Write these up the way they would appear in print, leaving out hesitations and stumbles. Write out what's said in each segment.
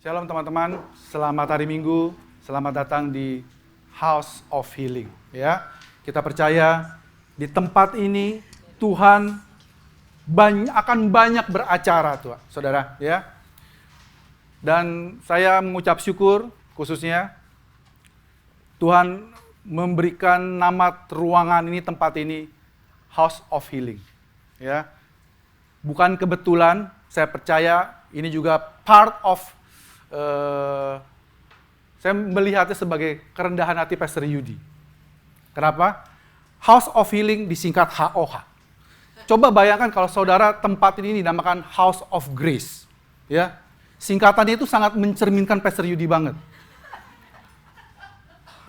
Shalom teman-teman, selamat hari Minggu, selamat datang di House of Healing. Ya, kita percaya di tempat ini Tuhan akan banyak beracara, Tuhan, saudara. Ya, dan saya mengucap syukur khususnya Tuhan memberikan nama ruangan ini, tempat ini, House of Healing. Ya, bukan kebetulan, saya percaya ini juga part of saya melihatnya sebagai kerendahan hati Pastor Yudi. Kenapa? House of Healing disingkat HOH. Coba bayangkan kalau saudara tempat ini dinamakan House of Grace. Ya, singkatannya itu sangat mencerminkan Pastor Yudi banget.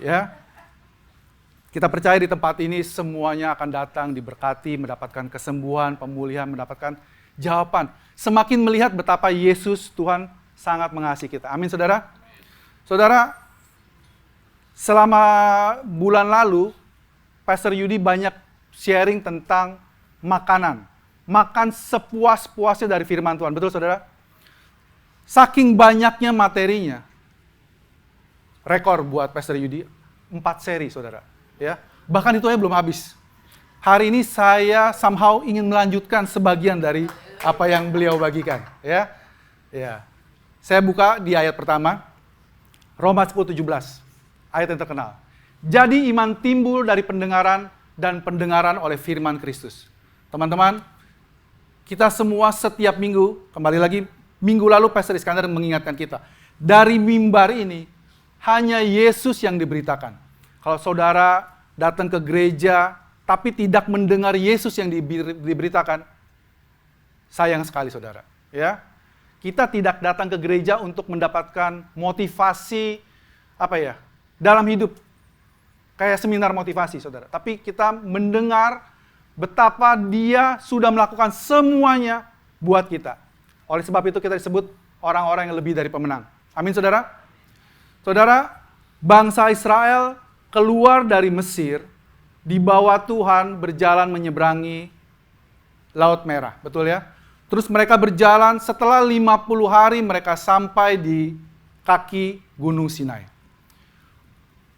Ya, kita percaya di tempat ini semuanya akan datang diberkati, mendapatkan kesembuhan, pemulihan, mendapatkan jawaban. Semakin melihat betapa Yesus Tuhan sangat mengasihi kita. Amin, saudara. Saudara, selama bulan lalu, Pastor Yudi banyak sharing tentang makanan. Makan sepuas-puasnya dari firman Tuhan. Betul, saudara? Saking banyaknya materinya, rekor buat Pastor Yudi, 4 seri, saudara. Ya, bahkan itu aja belum habis. Hari ini saya somehow ingin melanjutkan sebagian dari apa yang beliau bagikan. Ya. Saya buka di ayat pertama, Roma 10:17, ayat yang terkenal. Jadi iman timbul dari pendengaran dan pendengaran oleh firman Kristus. Teman-teman, kita semua setiap minggu, kembali lagi, minggu lalu Pastor Iskandar mengingatkan kita, dari mimbar ini, hanya Yesus yang diberitakan. Kalau saudara datang ke gereja, tapi tidak mendengar Yesus yang diberitakan, sayang sekali, saudara. Ya, kita tidak datang ke gereja untuk mendapatkan motivasi dalam hidup. Kayak seminar motivasi, saudara. Tapi kita mendengar betapa Dia sudah melakukan semuanya buat kita. Oleh sebab itu kita disebut orang-orang yang lebih dari pemenang. Amin, saudara. Saudara, bangsa Israel keluar dari Mesir, dibawa Tuhan berjalan menyeberangi Laut Merah. Betul ya? Terus mereka berjalan, setelah 50 hari mereka sampai di kaki Gunung Sinai.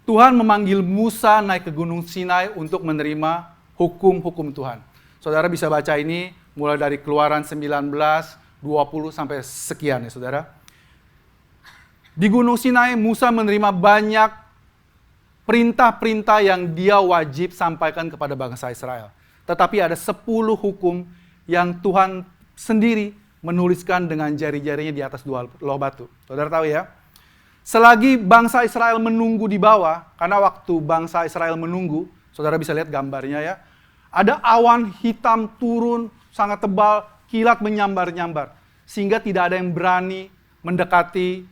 Tuhan memanggil Musa naik ke Gunung Sinai untuk menerima hukum-hukum Tuhan. Saudara bisa baca ini mulai dari Keluaran 19, 20 sampai sekian ya, saudara. Di Gunung Sinai Musa menerima banyak perintah-perintah yang dia wajib sampaikan kepada bangsa Israel. Tetapi ada 10 hukum yang Tuhan sendiri menuliskan dengan jari-jarinya di atas 2 loh batu. Saudara tahu ya? Selagi bangsa Israel menunggu di bawah, karena waktu bangsa Israel menunggu, saudara bisa lihat gambarnya ya, ada awan hitam turun sangat tebal, kilat menyambar-nyambar, sehingga tidak ada yang berani mendekati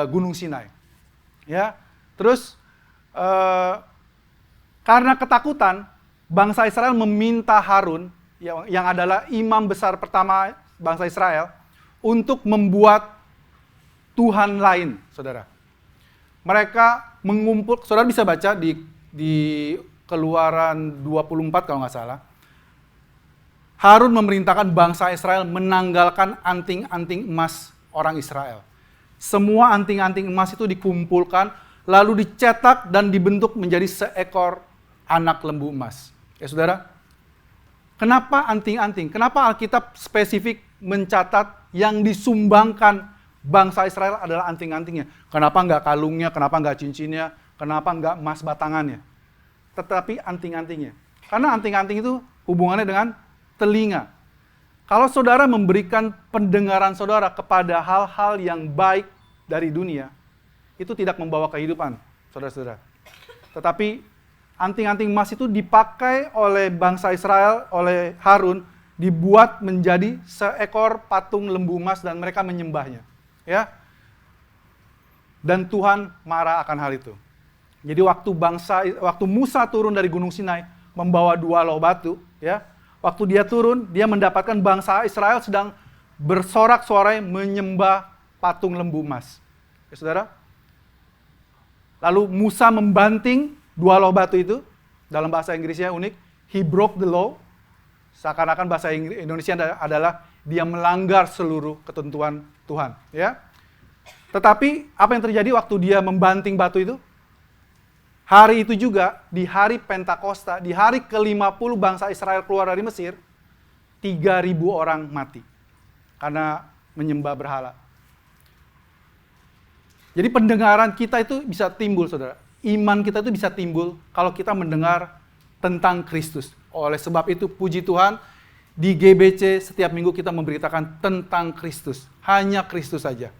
Gunung Sinai. Ya, terus karena ketakutan, bangsa Israel meminta Harun, yang adalah imam besar pertama bangsa Israel, untuk membuat Tuhan lain, saudara. Mereka mengumpul, saudara bisa baca di Keluaran 24 kalau nggak salah. Harun memerintahkan bangsa Israel menanggalkan anting-anting emas orang Israel. Semua anting-anting emas itu dikumpulkan, lalu dicetak dan dibentuk menjadi seekor anak lembu emas. Ya saudara, kenapa anting-anting? Kenapa Alkitab spesifik mencatat yang disumbangkan bangsa Israel adalah anting-antingnya? Kenapa nggak kalungnya, kenapa nggak cincinnya, kenapa nggak emas batangannya? Tetapi anting-antingnya. Karena anting-anting itu hubungannya dengan telinga. Kalau saudara memberikan pendengaran saudara kepada hal-hal yang baik dari dunia, itu tidak membawa kehidupan, saudara-saudara. Tetapi anting-anting emas itu dipakai oleh bangsa Israel, oleh Harun, dibuat menjadi seekor patung lembu emas dan mereka menyembahnya. Ya. Dan Tuhan marah akan hal itu. Jadi waktu Musa turun dari Gunung Sinai membawa 2 loh batu, ya. Waktu dia turun, dia mendapatkan bangsa Israel sedang bersorak-sorai menyembah patung lembu emas. Ya, saudara. Lalu Musa membanting 2 loh batu itu, dalam bahasa Inggrisnya unik, he broke the law. Seakan-akan bahasa Indonesia adalah dia melanggar seluruh ketentuan Tuhan, ya. Tetapi apa yang terjadi waktu dia membanting batu itu? Hari itu juga, di hari Pentakosta, di hari ke-50 bangsa Israel keluar dari Mesir, 3.000 orang mati karena menyembah berhala. Jadi pendengaran kita itu bisa timbul, saudara. Iman kita itu bisa timbul kalau kita mendengar tentang Kristus. Oleh sebab itu, puji Tuhan, di GBC setiap minggu kita memberitakan tentang Kristus. Hanya Kristus saja.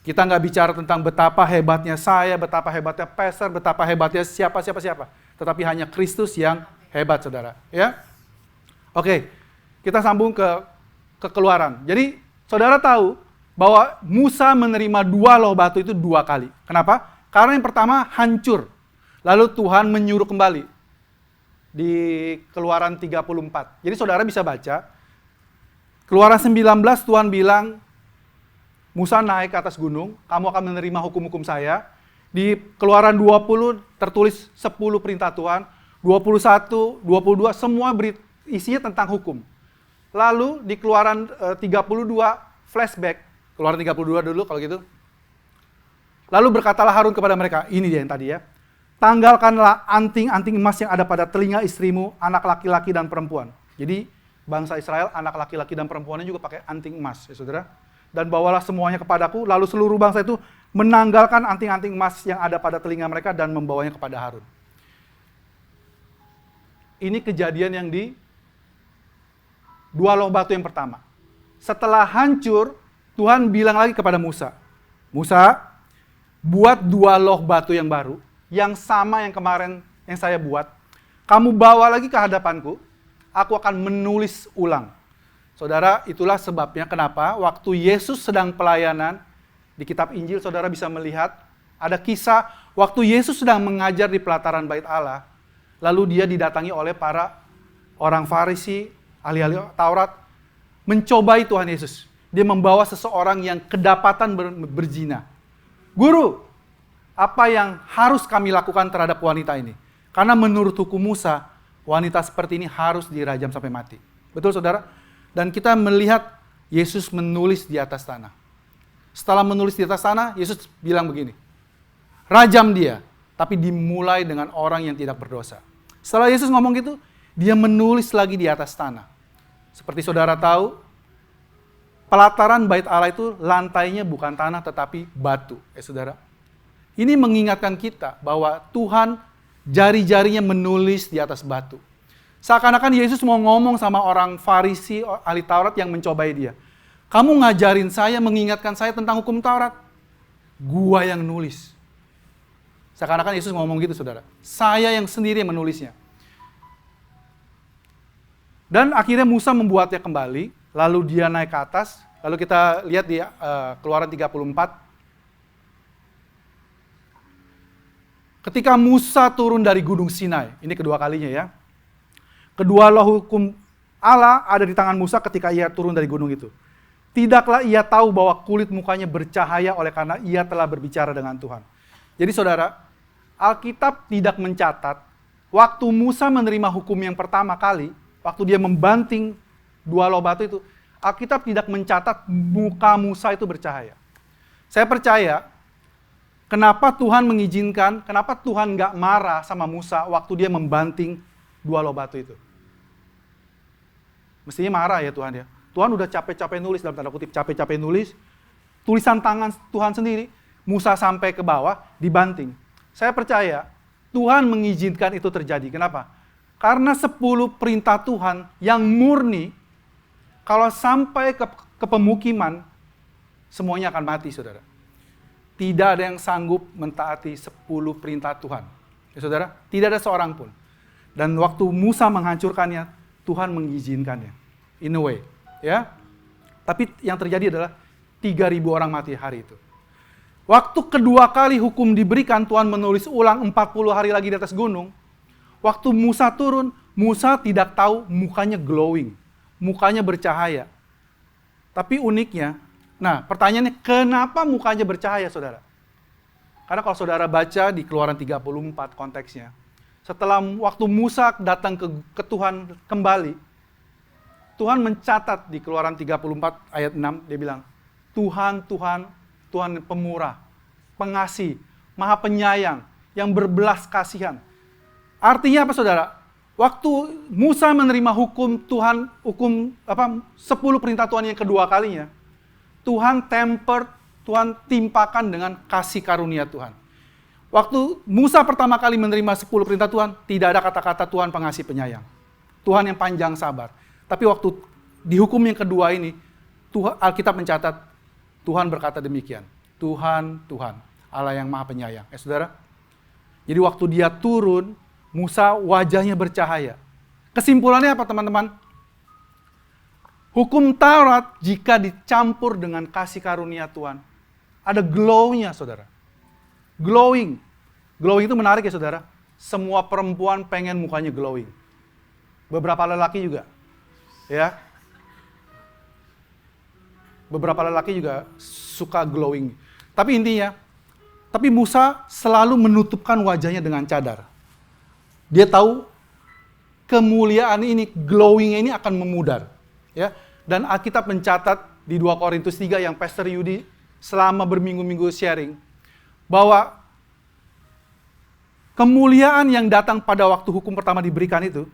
Kita nggak bicara tentang betapa hebatnya saya, betapa hebatnya pastor, betapa hebatnya siapa. Tetapi hanya Kristus yang hebat, saudara. Ya, oke, kita sambung ke Keluaran. Jadi, saudara tahu bahwa Musa menerima 2 loh batu itu 2 kali. Kenapa? Karena yang pertama hancur. Lalu Tuhan menyuruh kembali. Di Keluaran 34. Jadi saudara bisa baca. Keluaran 19 Tuhan bilang, Musa naik ke atas gunung, kamu akan menerima hukum-hukum saya. Di Keluaran 20 tertulis 10 perintah Tuhan. 21, 22 semua isinya tentang hukum. Lalu di Keluaran 32 flashback. Keluaran 32 dulu kalau gitu. Lalu berkatalah Harun kepada mereka, ini dia yang tadi ya. Tanggalkanlah anting-anting emas yang ada pada telinga istrimu, anak laki-laki dan perempuan. Jadi bangsa Israel, anak laki-laki dan perempuannya juga pakai anting emas, ya saudara. Dan bawalah semuanya kepadaku, lalu seluruh bangsa itu menanggalkan anting-anting emas yang ada pada telinga mereka dan membawanya kepada Harun. Ini kejadian yang di 2 loh batu yang pertama. Setelah hancur, Tuhan bilang lagi kepada Musa, Musa, buat 2 loh batu yang baru, yang sama yang kemarin yang saya buat. Kamu bawa lagi ke hadapanku, aku akan menulis ulang. Saudara, itulah sebabnya kenapa waktu Yesus sedang pelayanan, di kitab Injil saudara bisa melihat, ada kisah waktu Yesus sedang mengajar di pelataran bait Allah, lalu dia didatangi oleh para orang Farisi, ahli-ahli Taurat, mencobai Tuhan Yesus. Dia membawa seseorang yang kedapatan berzina. Guru, apa yang harus kami lakukan terhadap wanita ini? Karena menurut hukum Musa, wanita seperti ini harus dirajam sampai mati. Betul saudara? Dan kita melihat Yesus menulis di atas tanah. Setelah menulis di atas tanah, Yesus bilang begini, rajam dia, tapi dimulai dengan orang yang tidak berdosa. Setelah Yesus ngomong gitu, dia menulis lagi di atas tanah. Seperti saudara tahu, pelataran bait Allah itu lantainya bukan tanah tetapi batu, saudara. Ini mengingatkan kita bahwa Tuhan jari-jarinya menulis di atas batu. Seakan-akan Yesus mau ngomong sama orang Farisi, ahli Taurat yang mencobai dia. Kamu ngajarin saya, mengingatkan saya tentang hukum Taurat. Gua yang nulis. Seakan-akan Yesus ngomong gitu, saudara. Saya yang sendiri yang menulisnya. Dan akhirnya Musa membuatnya kembali, lalu dia naik ke atas. Lalu kita lihat di Keluaran 34. Ketika Musa turun dari Gunung Sinai, ini kedua kalinya ya. Kedua loh hukum Allah ada di tangan Musa ketika ia turun dari gunung itu. Tidaklah ia tahu bahwa kulit mukanya bercahaya oleh karena ia telah berbicara dengan Tuhan. Jadi saudara, Alkitab tidak mencatat waktu Musa menerima hukum yang pertama kali, waktu dia membanting 2 loh batu itu, Alkitab tidak mencatat muka Musa itu bercahaya. Saya percaya, kenapa Tuhan mengizinkan, kenapa Tuhan nggak marah sama Musa waktu dia membanting 2 loh batu itu. Mestinya marah ya Tuhan ya. Tuhan udah capek-capek nulis, dalam tanda kutip capek-capek nulis. Tulisan tangan Tuhan sendiri, Musa sampai ke bawah, dibanting. Saya percaya Tuhan mengizinkan itu terjadi. Kenapa? Karena 10 perintah Tuhan yang murni, kalau sampai ke pemukiman, semuanya akan mati saudara. Tidak ada yang sanggup mentaati 10 perintah Tuhan. Ya saudara, tidak ada seorang pun. Dan waktu Musa menghancurkannya, Tuhan mengizinkannya. In a way. Ya. Tapi yang terjadi adalah 3.000 orang mati hari itu. Waktu kedua kali hukum diberikan, Tuhan menulis ulang 40 hari lagi di atas gunung. Waktu Musa turun, Musa tidak tahu mukanya glowing. Mukanya bercahaya. Tapi uniknya, nah pertanyaannya kenapa mukanya bercahaya saudara? Karena kalau saudara baca di Keluaran 34 konteksnya, setelah waktu Musa datang ke Tuhan kembali, Tuhan mencatat di Keluaran 34 ayat 6, dia bilang, Tuhan, Tuhan, Tuhan pemurah, pengasih, maha penyayang, yang berbelas kasihan. Artinya apa saudara? Waktu Musa menerima hukum Tuhan, 10 perintah Tuhan yang kedua kalinya, Tuhan Tuhan timpakan dengan kasih karunia Tuhan. Waktu Musa pertama kali menerima 10 perintah Tuhan, tidak ada kata-kata Tuhan pengasih penyayang. Tuhan yang panjang sabar. Tapi waktu dihukum yang kedua ini, Alkitab mencatat, Tuhan berkata demikian. Tuhan, Allah yang maha penyayang. Saudara? Jadi waktu dia turun, Musa wajahnya bercahaya. Kesimpulannya apa teman-teman? Hukum Taurat jika dicampur dengan kasih karunia Tuhan, ada glow-nya saudara. Glowing. Glowing itu menarik ya saudara. Semua perempuan pengen mukanya glowing. Beberapa lelaki juga. Ya. Beberapa lelaki juga suka glowing. Tapi intinya, Musa selalu menutupkan wajahnya dengan cadar. Dia tahu kemuliaan ini, glowing ini akan memudar. Ya. Dan Alkitab mencatat di 2 Korintus 3 yang Pastor Yudi selama berminggu-minggu sharing, bahwa kemuliaan yang datang pada waktu hukum pertama diberikan itu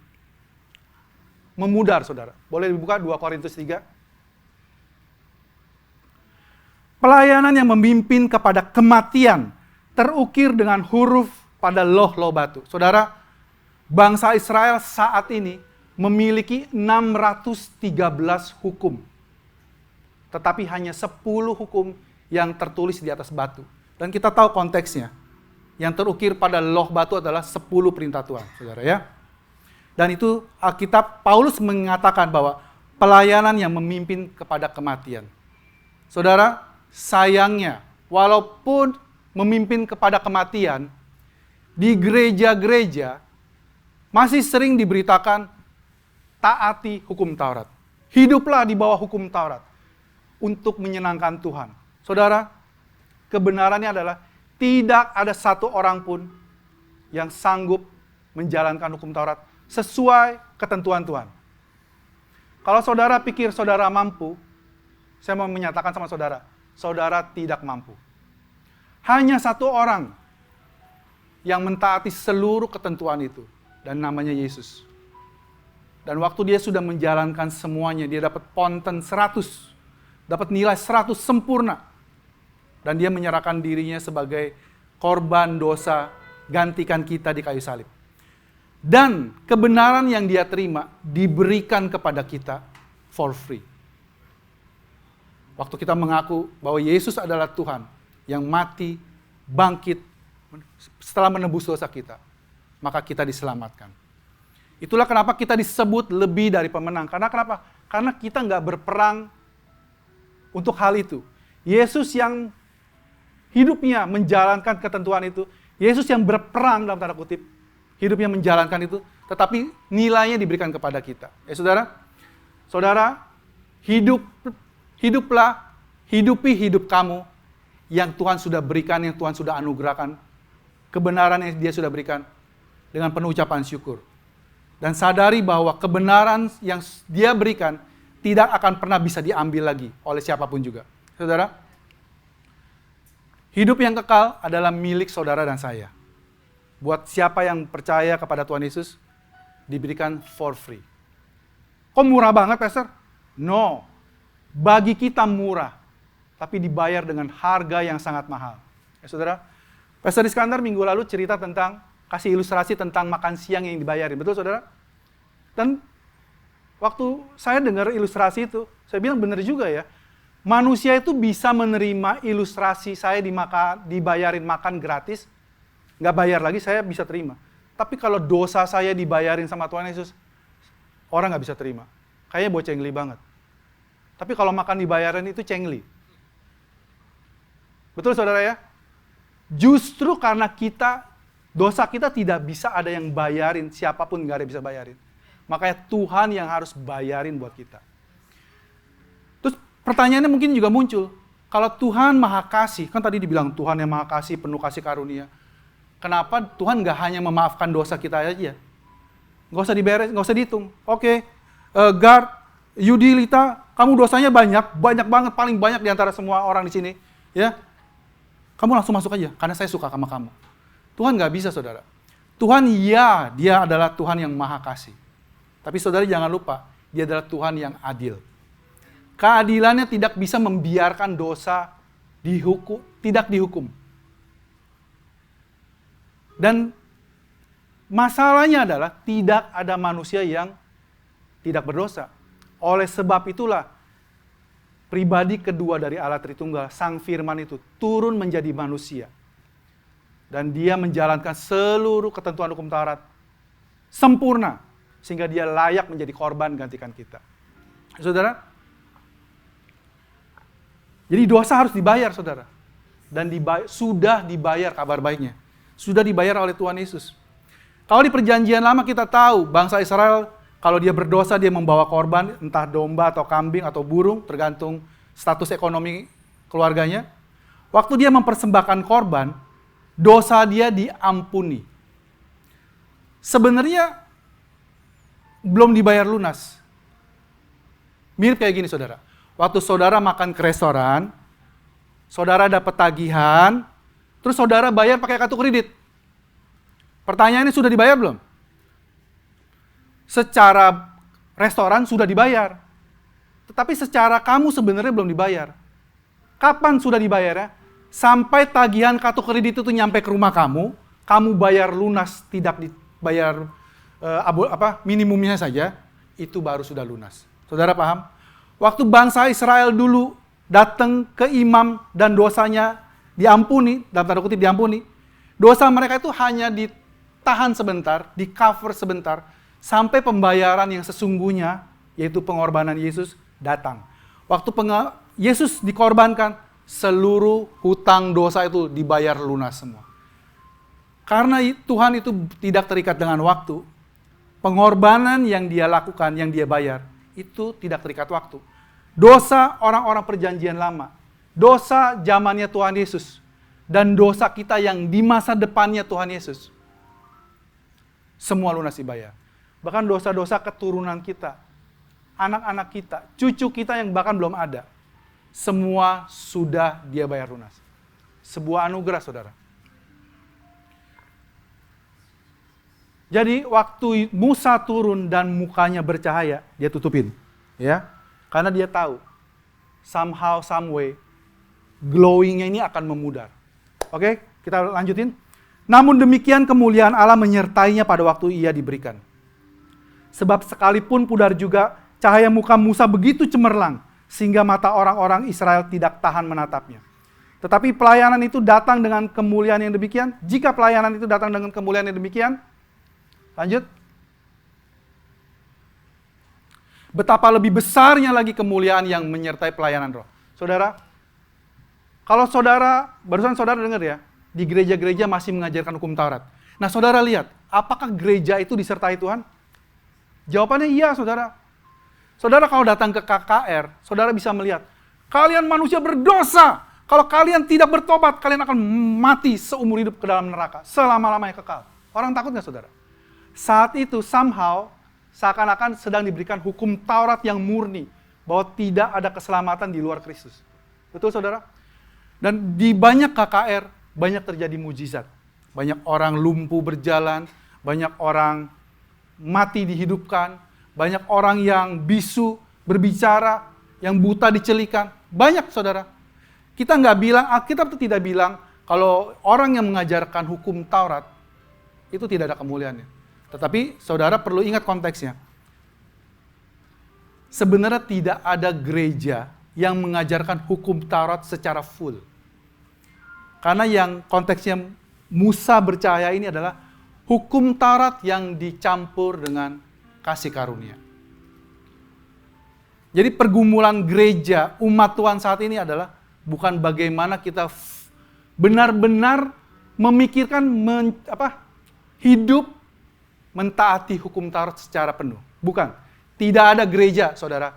memudar, saudara. Boleh dibuka 2 Korintus 3. Pelayanan yang memimpin kepada kematian terukir dengan huruf pada loh-loh batu. Saudara, bangsa Israel saat ini memiliki 613 hukum. Tetapi hanya 10 hukum yang tertulis di atas batu. Dan kita tahu konteksnya. Yang terukir pada loh batu adalah 10 perintah Tuhan, saudara ya. Dan itu Alkitab, Paulus mengatakan bahwa pelayanan yang memimpin kepada kematian. Saudara, sayangnya, walaupun memimpin kepada kematian, di gereja-gereja masih sering diberitakan taati hukum Taurat. Hiduplah di bawah hukum Taurat untuk menyenangkan Tuhan. Saudara, kebenarannya adalah tidak ada satu orang pun yang sanggup menjalankan hukum Taurat sesuai ketentuan Tuhan. Kalau saudara pikir saudara mampu, saya mau menyatakan sama saudara, saudara tidak mampu. Hanya satu orang yang mentaati seluruh ketentuan itu, dan namanya Yesus. Dan waktu dia sudah menjalankan semuanya, dia dapat ponten 100, dapat nilai 100 sempurna. Dan dia menyerahkan dirinya sebagai korban dosa, gantikan kita di kayu salib. Dan kebenaran yang dia terima diberikan kepada kita for free. Waktu kita mengaku bahwa Yesus adalah Tuhan yang mati, bangkit, setelah menebus dosa kita, maka kita diselamatkan. Itulah kenapa kita disebut lebih dari pemenang. Karena kenapa? Karena kita nggak berperang untuk hal itu. Yesus yang hidupnya menjalankan ketentuan itu, Yesus yang berperang dalam tanda kutip, hidupnya menjalankan itu, tetapi nilainya diberikan kepada kita. Saudara, hiduplah, hidupi hidup kamu yang Tuhan sudah berikan, yang Tuhan sudah anugerahkan, kebenaran yang dia sudah berikan dengan penuh ucapan syukur. Dan sadari bahwa kebenaran yang dia berikan tidak akan pernah bisa diambil lagi oleh siapapun juga. Saudara, hidup yang kekal adalah milik saudara dan saya. Buat siapa yang percaya kepada Tuhan Yesus, diberikan for free. Kok murah banget, Pastor? No. Bagi kita murah, tapi dibayar dengan harga yang sangat mahal. Saudara, Pastor Iskandar minggu lalu cerita tentang, kasih ilustrasi tentang makan siang yang dibayarin. Betul, saudara? Dan waktu saya dengar ilustrasi itu, saya bilang benar juga ya. Manusia itu bisa menerima ilustrasi saya dibayarin makan gratis, nggak bayar lagi, saya bisa terima. Tapi kalau dosa saya dibayarin sama Tuhan Yesus, orang nggak bisa terima. Kayaknya buat cengli banget. Tapi kalau makan dibayarin itu cengli. Betul saudara ya? Justru karena dosa kita tidak bisa ada yang bayarin, siapapun nggak ada yang bisa bayarin. Makanya Tuhan yang harus bayarin buat kita. Terus pertanyaannya mungkin juga muncul, kalau Tuhan maha kasih, kan tadi dibilang Tuhan yang maha kasih, penuh kasih karunia. Kenapa Tuhan nggak hanya memaafkan dosa kita aja? Nggak usah diberes, nggak usah dihitung. Oke, Gard, Yudi, Lita, kamu dosanya banyak banget, paling banyak di antara semua orang di sini. Ya, Kamu langsung masuk aja, karena saya suka sama kamu. Tuhan nggak bisa, saudara. Tuhan, ya, dia adalah Tuhan yang maha kasih. Tapi saudara jangan lupa, dia adalah Tuhan yang adil. Keadilannya tidak bisa membiarkan dosa tidak dihukum. Dan masalahnya adalah tidak ada manusia yang tidak berdosa. Oleh sebab itulah, pribadi kedua dari Allah Tritunggal, Sang Firman itu turun menjadi manusia. Dan dia menjalankan seluruh ketentuan hukum Taurat sempurna, sehingga dia layak menjadi korban gantikan kita. Saudara, jadi dosa harus dibayar, saudara. Dan sudah dibayar, kabar baiknya. Sudah dibayar oleh Tuhan Yesus. Kalau di perjanjian lama kita tahu, bangsa Israel kalau dia berdosa, dia membawa korban, entah domba atau kambing atau burung, tergantung status ekonomi keluarganya. Waktu dia mempersembahkan korban, dosa dia diampuni. Sebenarnya belum dibayar lunas. Mirip kayak gini, saudara. Waktu saudara makan ke restoran, saudara dapat tagihan, terus saudara bayar pakai kartu kredit. Pertanyaannya, sudah dibayar belum? Secara restoran sudah dibayar. Tetapi secara kamu sebenarnya belum dibayar. Kapan sudah dibayarnya? Sampai tagihan kartu kredit itu nyampe ke rumah kamu bayar lunas, tidak dibayar minimumnya saja, itu baru sudah lunas. Saudara paham? Waktu bangsa Israel dulu datang ke imam dan dosanya diampuni, dalam tanda kutip diampuni, dosa mereka itu hanya ditahan sebentar, di cover sebentar, sampai pembayaran yang sesungguhnya, yaitu pengorbanan Yesus, datang. Waktu Yesus dikorbankan, seluruh hutang dosa itu dibayar lunas semua. Karena Tuhan itu tidak terikat dengan waktu, pengorbanan yang dia lakukan, yang dia bayar, itu tidak terikat waktu. Dosa orang-orang perjanjian lama, dosa zamannya Tuhan Yesus, dan dosa kita yang di masa depannya Tuhan Yesus, semua lunas dibayar. Bahkan dosa-dosa keturunan kita, anak-anak kita, cucu kita yang bahkan belum ada, semua sudah dia bayar lunas. Sebuah anugerah, saudara. Jadi waktu Musa turun dan mukanya bercahaya, dia tutupin, ya, karena dia tahu somehow, some way, glowingnya ini akan memudar. Oke, kita lanjutin. Namun demikian kemuliaan Allah menyertainya pada waktu ia diberikan. Sebab sekalipun pudar juga, cahaya muka Musa begitu cemerlang, sehingga mata orang-orang Israel tidak tahan menatapnya. Tetapi pelayanan itu datang dengan kemuliaan yang demikian. Jika pelayanan itu datang dengan kemuliaan yang demikian, lanjut. Betapa lebih besarnya lagi kemuliaan yang menyertai pelayanan roh. Saudara, kalau saudara, barusan saudara dengar ya, di gereja-gereja masih mengajarkan hukum Taurat. Nah, saudara lihat, apakah gereja itu disertai Tuhan? Jawabannya iya, saudara. Saudara kalau datang ke KKR, saudara bisa melihat, kalian manusia berdosa. Kalau kalian tidak bertobat, kalian akan mati seumur hidup ke dalam neraka. Selama-lamanya kekal. Orang takut nggak, saudara? Saat itu, somehow, seakan-akan sedang diberikan hukum Taurat yang murni. Bahwa tidak ada keselamatan di luar Kristus. Betul, saudara? Dan di banyak KKR, banyak terjadi mujizat. Banyak orang lumpuh berjalan, banyak orang mati dihidupkan, banyak orang yang bisu berbicara, yang buta dicelikan. Banyak, saudara. Kita nggak bilang, Alkitab itu tidak bilang kalau orang yang mengajarkan hukum Taurat itu tidak ada kemuliaannya. Tetapi saudara perlu ingat konteksnya. Sebenarnya tidak ada gereja yang mengajarkan hukum Taurat secara full. Karena yang konteksnya Musa bercahaya ini adalah hukum Taurat yang dicampur dengan kasih karunia. Jadi pergumulan gereja, umat Tuhan saat ini adalah bukan bagaimana kita benar-benar memikirkan hidup mentaati hukum Taurat secara penuh. Bukan. Tidak ada gereja, saudara.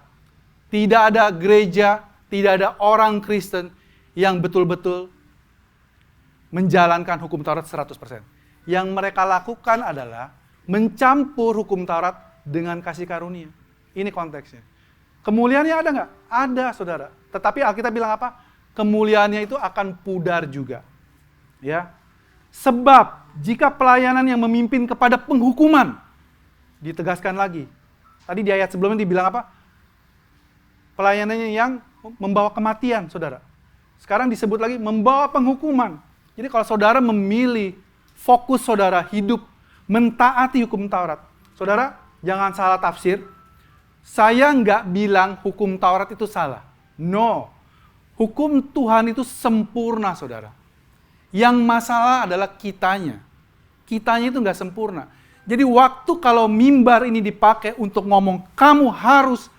Tidak ada gereja, tidak ada orang Kristen yang betul-betul menjalankan hukum Taurat 100%. Yang mereka lakukan adalah mencampur hukum Taurat dengan kasih karunia. Ini konteksnya. Kemuliaannya ada nggak? Ada, saudara. Tetapi Alkitab bilang apa? Kemuliaannya itu akan pudar juga. Ya. Sebab jika pelayanan yang memimpin kepada penghukuman, ditegaskan lagi. Tadi di ayat sebelumnya dibilang apa? Pelayanannya yang membawa kematian, saudara. Sekarang disebut lagi membawa penghukuman. Jadi kalau saudara memilih fokus saudara hidup mentaati hukum Taurat, saudara jangan salah tafsir. Saya nggak bilang hukum Taurat itu salah. No. Hukum Tuhan itu sempurna, saudara. Yang masalah adalah kitanya. Kitanya itu nggak sempurna. Jadi waktu kalau mimbar ini dipakai untuk ngomong kamu harus,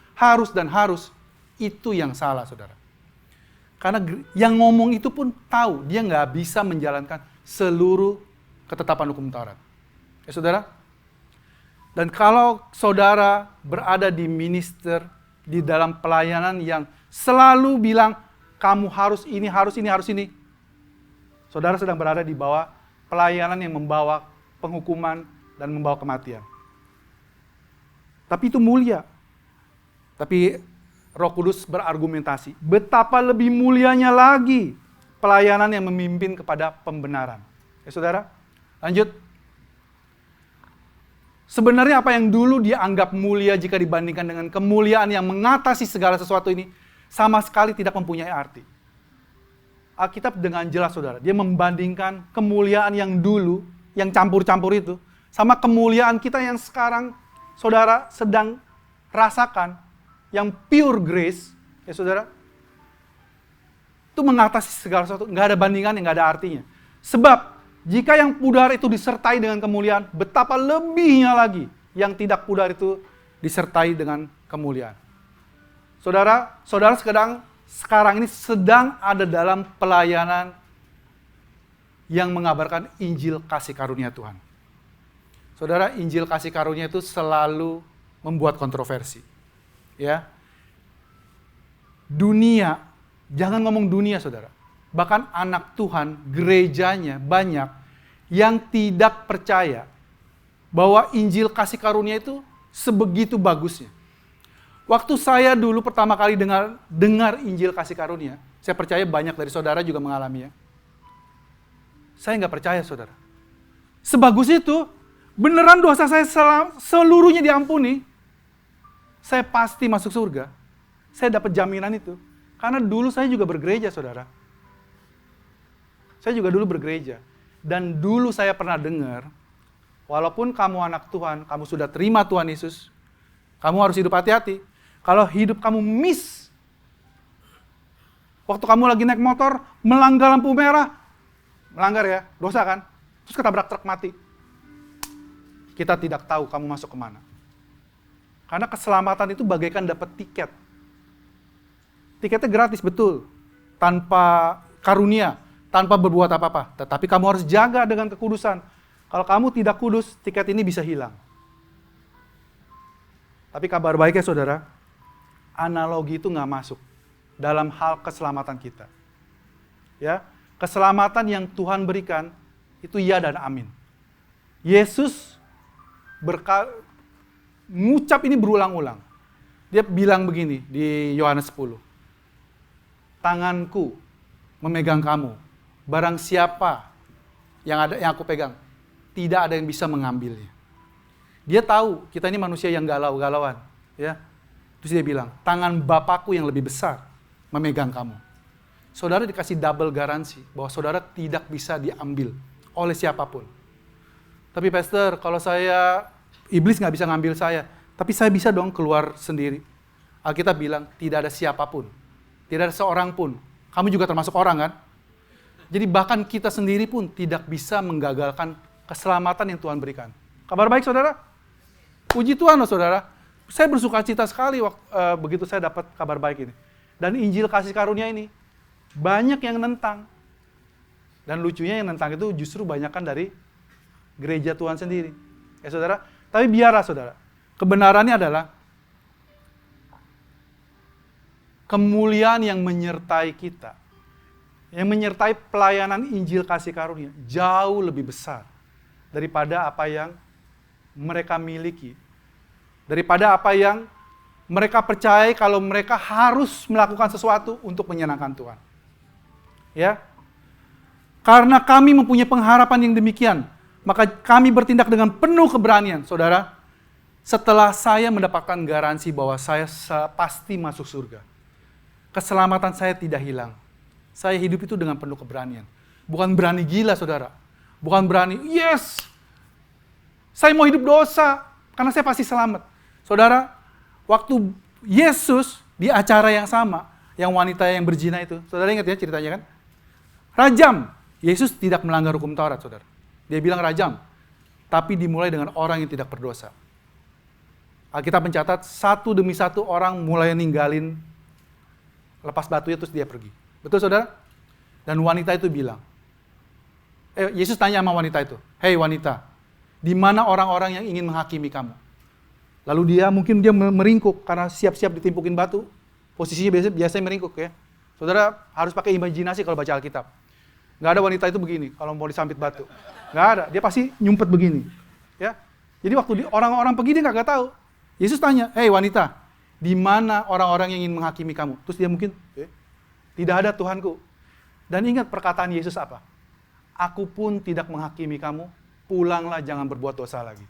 dan harus, itu yang salah, saudara. Karena yang ngomong itu pun tahu dia nggak bisa menjalankan seluruh ketetapan hukum Taurat. Ya saudara? Dan kalau saudara berada di minister, di dalam pelayanan yang selalu bilang kamu harus ini, harus ini, harus ini, saudara sedang berada di bawah pelayanan yang membawa penghukuman dan membawa kematian. Tapi itu mulia. Tapi Roh Kudus berargumentasi, betapa lebih mulianya lagi pelayanan yang memimpin kepada pembenaran. Ya saudara, lanjut. Sebenarnya apa yang dulu dianggap mulia jika dibandingkan dengan kemuliaan yang mengatasi segala sesuatu ini, sama sekali tidak mempunyai arti. Alkitab dengan jelas, saudara, dia membandingkan kemuliaan yang dulu, yang campur-campur itu, sama kemuliaan kita yang sekarang, saudara, sedang rasakan, yang pure grace, ya saudara, itu mengatasi segala sesuatu, nggak ada bandingan, nggak ada artinya. Sebab, jika yang pudar itu disertai dengan kemuliaan, betapa lebihnya lagi yang tidak pudar itu disertai dengan kemuliaan. Saudara sekarang ini sedang ada dalam pelayanan yang mengabarkan Injil kasih karunia Tuhan. Saudara, Injil kasih karunia itu selalu membuat kontroversi. Ya. Dunia, jangan ngomong dunia, saudara. Bahkan anak Tuhan, gerejanya banyak yang tidak percaya bahwa Injil kasih karunia itu sebegitu bagusnya. Waktu saya dulu pertama kali dengar Injil kasih karunia, saya percaya banyak dari saudara juga mengalaminya. Saya nggak percaya, saudara. Sebagus itu, beneran dosa saya seluruhnya diampuni. Saya pasti masuk surga. Saya dapat jaminan itu. Karena dulu saya juga bergereja, saudara. Saya juga dulu bergereja. Dan dulu saya pernah dengar, walaupun kamu anak Tuhan, kamu sudah terima Tuhan Yesus, kamu harus hidup hati-hati. Kalau hidup kamu miss, waktu kamu lagi naik motor, melanggar lampu merah, melanggar ya, dosa kan? Terus ketabrak truk mati. Kita tidak tahu kamu masuk kemana. Karena keselamatan itu bagaikan dapat tiket. Tiketnya gratis, betul. Tanpa karunia, tanpa berbuat apa-apa. Tetapi kamu harus jaga dengan kekudusan. Kalau kamu tidak kudus, tiket ini bisa hilang. Tapi kabar baiknya, saudara, analogi itu nggak masuk dalam hal keselamatan kita. Ya, keselamatan yang Tuhan berikan, itu ya dan amin. Yesus ngucap ini berulang-ulang. Dia bilang begini di Yohanes 10. Tanganku memegang kamu. Barang siapa yang aku pegang, tidak ada yang bisa mengambilnya. Dia tahu kita ini manusia yang galau-galauan, ya. Terus dia bilang, tangan Bapakku yang lebih besar memegang kamu. Saudara dikasih double garansi bahwa saudara tidak bisa diambil oleh siapapun. Tapi pastor, kalau iblis nggak bisa ngambil saya, tapi saya bisa dong keluar sendiri. Alkitab bilang, tidak ada siapapun, tidak ada seorang pun. Kamu juga termasuk orang kan? Jadi bahkan kita sendiri pun tidak bisa menggagalkan keselamatan yang Tuhan berikan. Kabar baik, saudara? Puji Tuhan loh, saudara. Saya bersuka cita sekali begitu saya dapat kabar baik ini. Dan Injil kasih karunia ini, banyak yang nentang. Dan lucunya yang nentang itu justru banyakkan dari gereja Tuhan sendiri. Ya saudara, tapi biarlah saudara, kebenarannya adalah kemuliaan yang menyertai kita, yang menyertai pelayanan Injil kasih karunia jauh lebih besar daripada apa yang mereka miliki, daripada apa yang mereka percaya kalau mereka harus melakukan sesuatu untuk menyenangkan Tuhan. Ya, Karena kami mempunyai pengharapan yang demikian, maka kami bertindak dengan penuh keberanian. Saudara, setelah saya mendapatkan garansi bahwa saya pasti masuk surga, keselamatan saya tidak hilang. Saya hidup itu dengan penuh keberanian. Bukan berani gila, saudara. Bukan berani, yes, saya mau hidup dosa, karena saya pasti selamat. Saudara, waktu Yesus di acara yang sama, yang wanita yang berzina itu, saudara ingat ya ceritanya kan? Rajam. Yesus tidak melanggar hukum Taurat, saudara. Dia bilang rajam. Tapi dimulai dengan orang yang tidak berdosa. Alkitab mencatat, satu demi satu orang mulai ninggalin, lepas batunya terus dia pergi. Betul, saudara? Dan wanita itu bilang, Yesus tanya sama wanita itu, "Hei wanita, di mana orang-orang yang ingin menghakimi kamu?" Lalu mungkin dia meringkuk karena siap-siap ditimpukin batu. Posisinya biasanya meringkuk ya. Saudara harus pakai imajinasi kalau baca Alkitab. Nggak ada wanita itu begini kalau mau disambit batu. Nggak ada, dia pasti nyumpet begini. Ya. Jadi waktu orang-orang pergi dia nggak tahu. Yesus tanya, "Hei wanita, di mana orang-orang yang ingin menghakimi kamu?" Terus dia mungkin, "Tidak ada Tuhanku." Dan ingat perkataan Yesus apa? "Aku pun tidak menghakimi kamu, pulanglah jangan berbuat dosa lagi."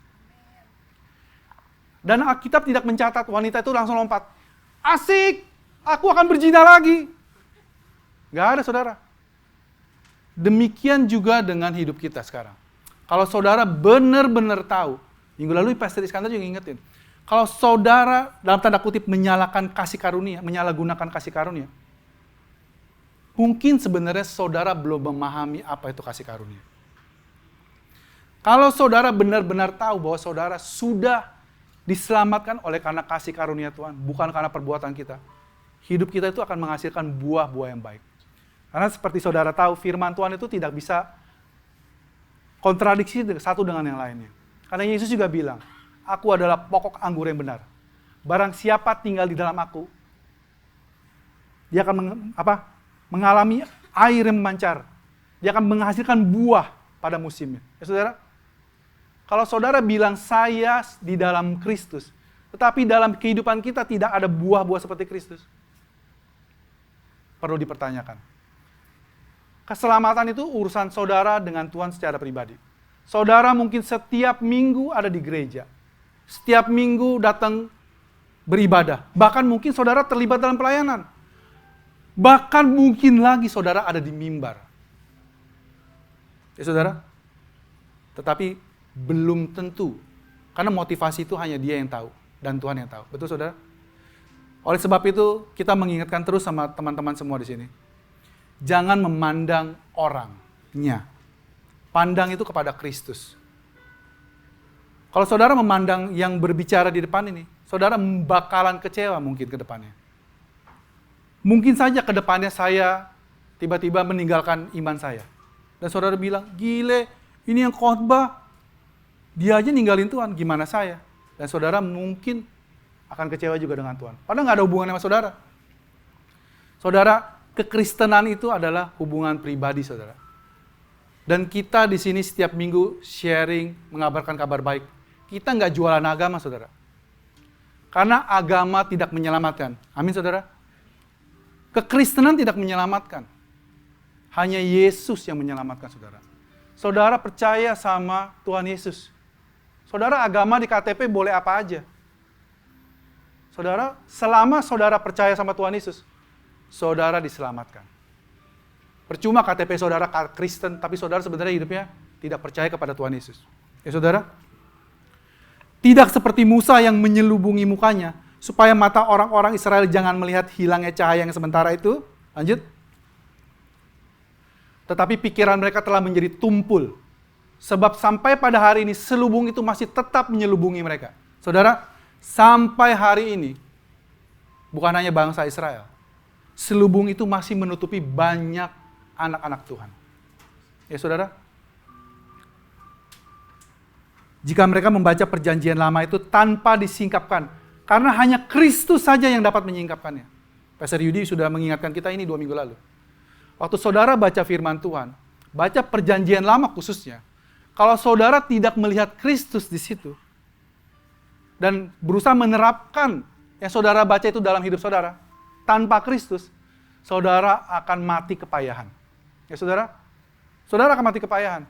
Dan Alkitab tidak mencatat wanita itu langsung lompat. "Asik, aku akan berzina lagi." Nggak ada, saudara. Demikian juga dengan hidup kita sekarang. Kalau saudara benar-benar tahu, minggu lalu Pastor Iskandar juga ingetin, kalau saudara dalam tanda kutip menyalahgunakan kasih karunia, mungkin sebenarnya saudara belum memahami apa itu kasih karunia. Kalau saudara benar-benar tahu bahwa saudara sudah diselamatkan oleh karena kasih karunia Tuhan, bukan karena perbuatan kita, hidup kita itu akan menghasilkan buah-buah yang baik. Karena seperti saudara tahu, firman Tuhan itu tidak bisa kontradiksi satu dengan yang lainnya. Karena Yesus juga bilang, "Aku adalah pokok anggur yang benar. Barang siapa tinggal di dalam aku, dia akan mengalami air yang memancar. Dia akan menghasilkan buah pada musimnya." Ya saudara, kalau saudara bilang saya di dalam Kristus, tetapi dalam kehidupan kita tidak ada buah-buah seperti Kristus, perlu dipertanyakan. Keselamatan itu urusan saudara dengan Tuhan secara pribadi. Saudara mungkin setiap minggu ada di gereja. Setiap minggu datang beribadah. Bahkan mungkin saudara terlibat dalam pelayanan. Bahkan mungkin lagi saudara ada di mimbar. Ya saudara? Tetapi belum tentu. Karena motivasi itu hanya dia yang tahu. Dan Tuhan yang tahu. Betul saudara? Oleh sebab itu kita mengingatkan terus sama teman-teman semua di sini. Jangan memandang orangnya. Pandang itu kepada Kristus. Kalau saudara memandang yang berbicara di depan ini, saudara bakalan kecewa mungkin ke depannya. Mungkin saja ke depannya saya tiba-tiba meninggalkan iman saya. Dan saudara bilang, "Gile, ini yang khotbah. Dia aja ninggalin Tuhan, gimana saya?" Dan saudara mungkin akan kecewa juga dengan Tuhan. Padahal nggak ada hubungannya sama saudara. Saudara, kekristenan itu adalah hubungan pribadi, saudara. Dan kita di sini setiap minggu sharing, mengabarkan kabar baik. Kita nggak jualan agama, saudara. Karena agama tidak menyelamatkan. Amin, saudara. Kekristenan tidak menyelamatkan. Hanya Yesus yang menyelamatkan, saudara. Saudara percaya sama Tuhan Yesus. Saudara agama di KTP boleh apa aja. Saudara, selama saudara percaya sama Tuhan Yesus, saudara diselamatkan. Percuma KTP saudara Kristen, tapi saudara sebenarnya hidupnya tidak percaya kepada Tuhan Yesus. Ya saudara? Tidak seperti Musa yang menyelubungi mukanya, supaya mata orang-orang Israel jangan melihat hilangnya cahaya yang sementara itu. Lanjut. Tetapi pikiran mereka telah menjadi tumpul. Sebab sampai pada hari ini, selubung itu masih tetap menyelubungi mereka. Saudara, sampai hari ini, bukan hanya bangsa Israel, selubung itu masih menutupi banyak anak-anak Tuhan. Ya saudara? Jika mereka membaca perjanjian lama itu tanpa disingkapkan, karena hanya Kristus saja yang dapat menyingkapkannya. Pastor Yudi sudah mengingatkan kita ini 2 minggu lalu. Waktu saudara baca firman Tuhan, baca perjanjian lama khususnya, kalau saudara tidak melihat Kristus di situ, dan berusaha menerapkan yang saudara baca itu dalam hidup saudara, tanpa Kristus, saudara akan mati kepayahan. Ya saudara? saudara akan mati kepayahan.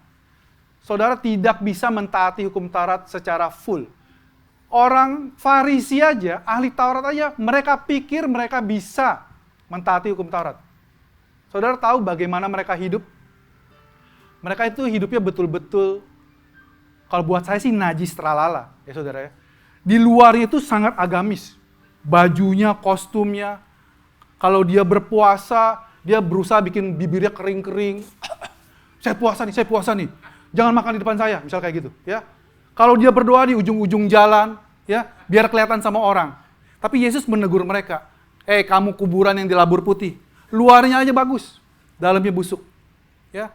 Saudara tidak bisa mentaati hukum Taurat secara full. Orang Farisi aja, ahli Taurat aja, mereka pikir mereka bisa mentaati hukum Taurat. Saudara tahu bagaimana mereka hidup? Mereka itu hidupnya betul-betul, kalau buat saya sih najis teralala, ya saudara ya. Di luarnya itu sangat agamis. Bajunya, kostumnya. Kalau dia berpuasa, dia berusaha bikin bibirnya kering-kering. Saya puasa nih. Jangan makan di depan saya, misal kayak gitu, ya. Kalau dia berdoa di ujung-ujung jalan, ya, biar kelihatan sama orang. Tapi Yesus menegur mereka, kamu kuburan yang dilabur putih, luarnya aja bagus, dalamnya busuk, ya.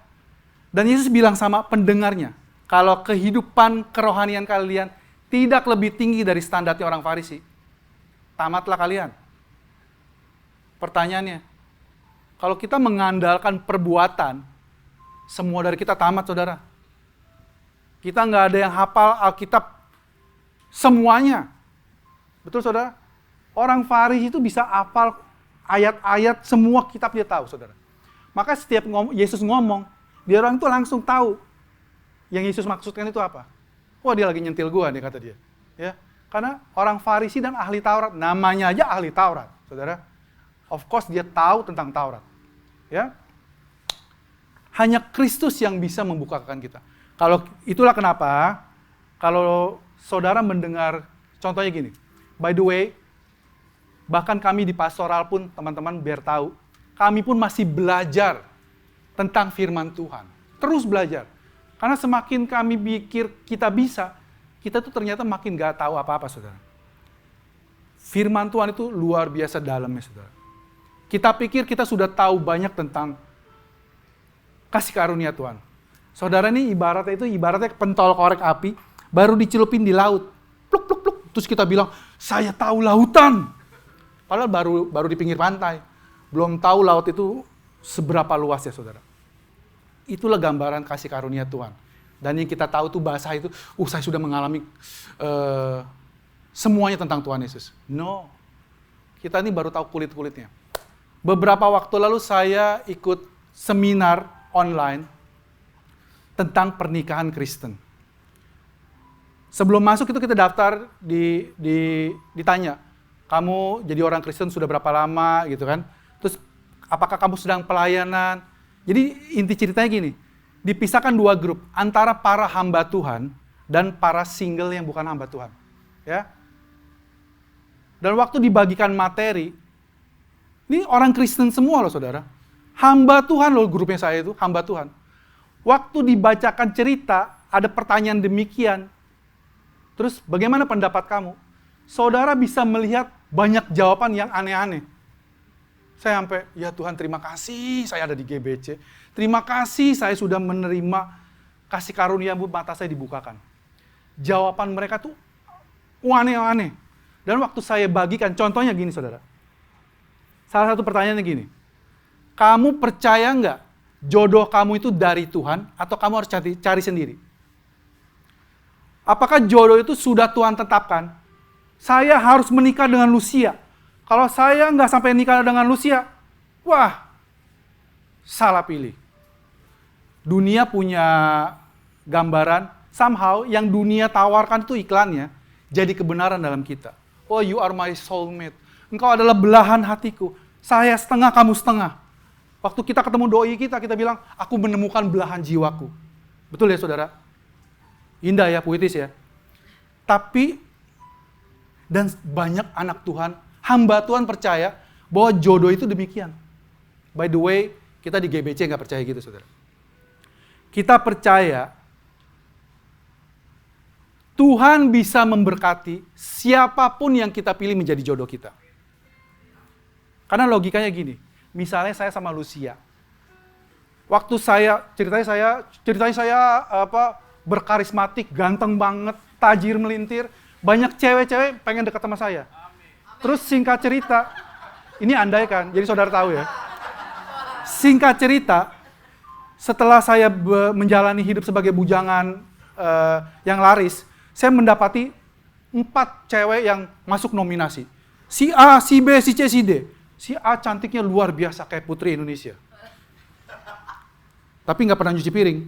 Dan Yesus bilang sama pendengarnya, kalau kehidupan kerohanian kalian tidak lebih tinggi dari standarnya orang Farisi, tamatlah kalian. Pertanyaannya, kalau kita mengandalkan perbuatan, semua dari kita tamat, saudara. Kita nggak ada yang hafal Alkitab semuanya. Betul, saudara? Orang Farisi itu bisa hafal ayat-ayat, semua kitab dia tahu, saudara. Maka setiap Yesus ngomong, dia orang itu langsung tahu yang Yesus maksudkan itu apa. Wah, dia lagi nyentil gua nih, kata dia. Ya, karena orang Farisi dan ahli Taurat, namanya aja ahli Taurat, saudara. Of course dia tahu tentang Taurat. Ya. Hanya Kristus yang bisa membukakan kita. Kalau itulah kenapa kalau saudara mendengar, contohnya gini. By the way, bahkan kami di pastoral pun teman-teman biar tahu, kami pun masih belajar tentang firman Tuhan. Terus belajar. Karena semakin kami pikir kita bisa, kita tuh ternyata makin gak tahu apa-apa, saudara. Firman Tuhan itu luar biasa dalamnya, saudara. Kita pikir kita sudah tahu banyak tentang kasih karunia Tuhan. Saudara, ini ibaratnya pentol korek api, baru dicelupin di laut. Pluk, pluk, pluk. Terus kita bilang, saya tahu lautan. Padahal baru di pinggir pantai. Belum tahu laut itu seberapa luasnya, saudara. Itulah gambaran kasih karunia Tuhan. Dan yang kita tahu tuh bahasa itu, saya sudah mengalami semuanya tentang Tuhan Yesus. No. Kita ini baru tahu kulit-kulitnya. Beberapa waktu lalu saya ikut seminar online tentang pernikahan Kristen. Sebelum masuk itu kita daftar, ditanya, kamu jadi orang Kristen sudah berapa lama gitu kan? Terus apakah kamu sedang pelayanan? Jadi inti ceritanya gini, dipisahkan dua grup antara para hamba Tuhan dan para single yang bukan hamba Tuhan. Ya. Dan waktu dibagikan materi, ini orang Kristen semua loh, saudara. Hamba Tuhan loh, grupnya saya itu, hamba Tuhan. Waktu dibacakan cerita, ada pertanyaan demikian. Terus bagaimana pendapat kamu? Saudara bisa melihat banyak jawaban yang aneh-aneh. Saya sampai, ya Tuhan terima kasih saya ada di GBC. Terima kasih saya sudah menerima kasih karunia-Mu, mata saya dibukakan. Jawaban mereka tuh aneh-aneh. Dan waktu saya bagikan, contohnya gini, saudara. Salah satu pertanyaannya gini. Kamu percaya nggak jodoh kamu itu dari Tuhan atau kamu harus cari sendiri? Apakah jodoh itu sudah Tuhan tetapkan? Saya harus menikah dengan Lucia. Kalau saya nggak sampai nikah dengan Lucia, wah, salah pilih. Dunia punya gambaran, somehow yang dunia tawarkan itu iklannya, jadi kebenaran dalam kita. Oh, you are my soulmate. Engkau adalah belahan hatiku. Saya setengah, kamu setengah. Waktu kita ketemu doi kita bilang, aku menemukan belahan jiwaku. Betul ya, saudara? Indah ya, puitis ya. Tapi, dan banyak anak Tuhan, hamba Tuhan percaya bahwa jodoh itu demikian. By the way, kita di GBC nggak percaya gitu, saudara. Kita percaya Tuhan bisa memberkati siapapun yang kita pilih menjadi jodoh kita. Karena logikanya gini, misalnya saya sama Lucia. Waktu ceritanya saya berkarismatik, ganteng banget, tajir melintir, banyak cewek-cewek pengen dekat sama saya. Terus singkat cerita, ini andai kan, jadi saudara tahu ya. Singkat cerita, setelah saya menjalani hidup sebagai bujangan yang laris, saya mendapati 4 cewek yang masuk nominasi. Si A, si B, si C, si D. Si A cantiknya luar biasa kayak putri Indonesia. tapi nggak pernah nyuci piring.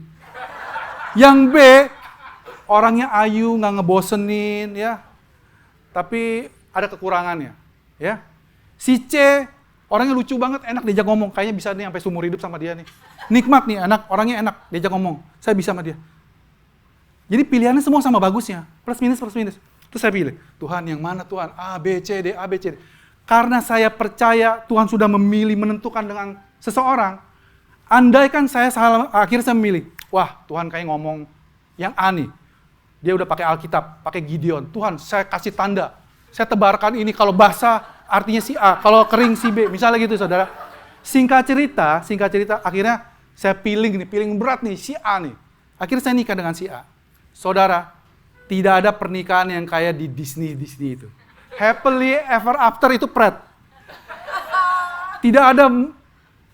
Yang B, orangnya ayu, nggak ngebosenin, ya. Tapi ada kekurangannya, ya. Si C, orangnya lucu banget, enak diajak ngomong. Kayaknya bisa nih sampai seumur hidup sama dia nih. Nikmat nih anak, orangnya enak diajak ngomong. Saya bisa sama dia. Jadi pilihannya semua sama bagusnya. Plus minus, plus minus. Terus saya pilih, Tuhan yang mana Tuhan? A, B, C, D, A, B, C, D. Karena saya percaya Tuhan sudah memilih, menentukan dengan seseorang. Andaikan saya salah, akhirnya saya memilih. Wah, Tuhan kayak ngomong yang A nih. Dia udah pakai Alkitab, pakai Gideon. Tuhan, saya kasih tanda. Saya tebarkan ini, kalau basah artinya si A, kalau kering si B. Misalnya gitu, saudara. Singkat cerita, akhirnya saya pilih berat nih, si A nih. Akhirnya saya nikah dengan si A. Saudara, tidak ada pernikahan yang kayak di Disney itu. Happily ever after itu pret. Tidak ada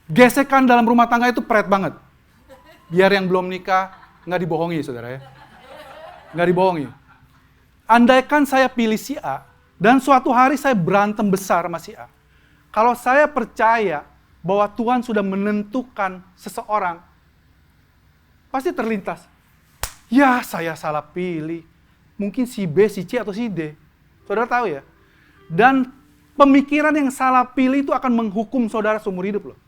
gesekan dalam rumah tangga itu pret banget. Biar yang belum nikah, nggak dibohongi saudara ya. Nggak dibohongi. Andaikan saya pilih si A, dan suatu hari saya berantem besar sama si A. Kalau saya percaya bahwa Tuhan sudah menentukan seseorang, pasti terlintas. Ya, saya salah pilih. Mungkin si B, si C, atau si D. Saudara tahu ya? Dan pemikiran yang salah pilih itu akan menghukum saudara seumur hidup loh.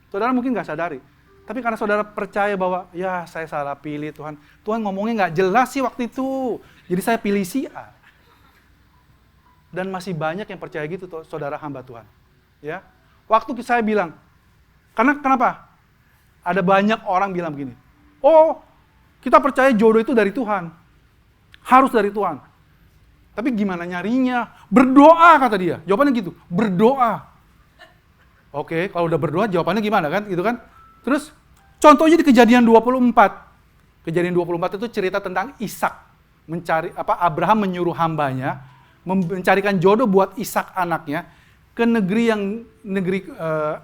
Saudara mungkin nggak sadari. Tapi karena saudara percaya bahwa, ya saya salah pilih Tuhan. Tuhan ngomongnya nggak jelas sih waktu itu. Jadi saya pilih si A. Dan masih banyak yang percaya gitu tuh, saudara hamba Tuhan. Ya, waktu saya bilang, kenapa? Ada banyak orang bilang begini, oh kita percaya jodoh itu dari Tuhan. Harus dari Tuhan. Tapi gimana nyarinya? Berdoa kata dia. Jawabannya gitu, berdoa. Oke, kalau udah berdoa jawabannya gimana kan? Gitu kan? Terus contohnya di Kejadian 24. Kejadian 24 itu cerita tentang Ishak. Abraham menyuruh hambanya mencarikan jodoh buat Ishak anaknya ke negeri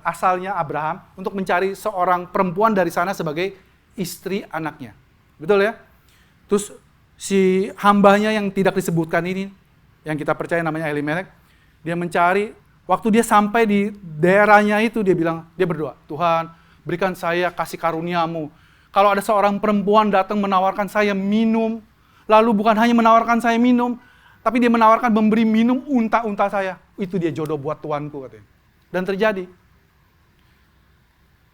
asalnya Abraham untuk mencari seorang perempuan dari sana sebagai istri anaknya. Betul ya? Terus si hambanya yang tidak disebutkan ini, yang kita percaya namanya Elimelek, dia mencari, waktu dia sampai di daerahnya itu dia berdoa, Tuhan berikan saya kasih karuniamu. Kalau ada seorang perempuan datang menawarkan saya minum, lalu bukan hanya menawarkan saya minum, tapi dia menawarkan memberi minum unta-unta saya. Itu dia jodoh buat tuanku katanya. Dan terjadi.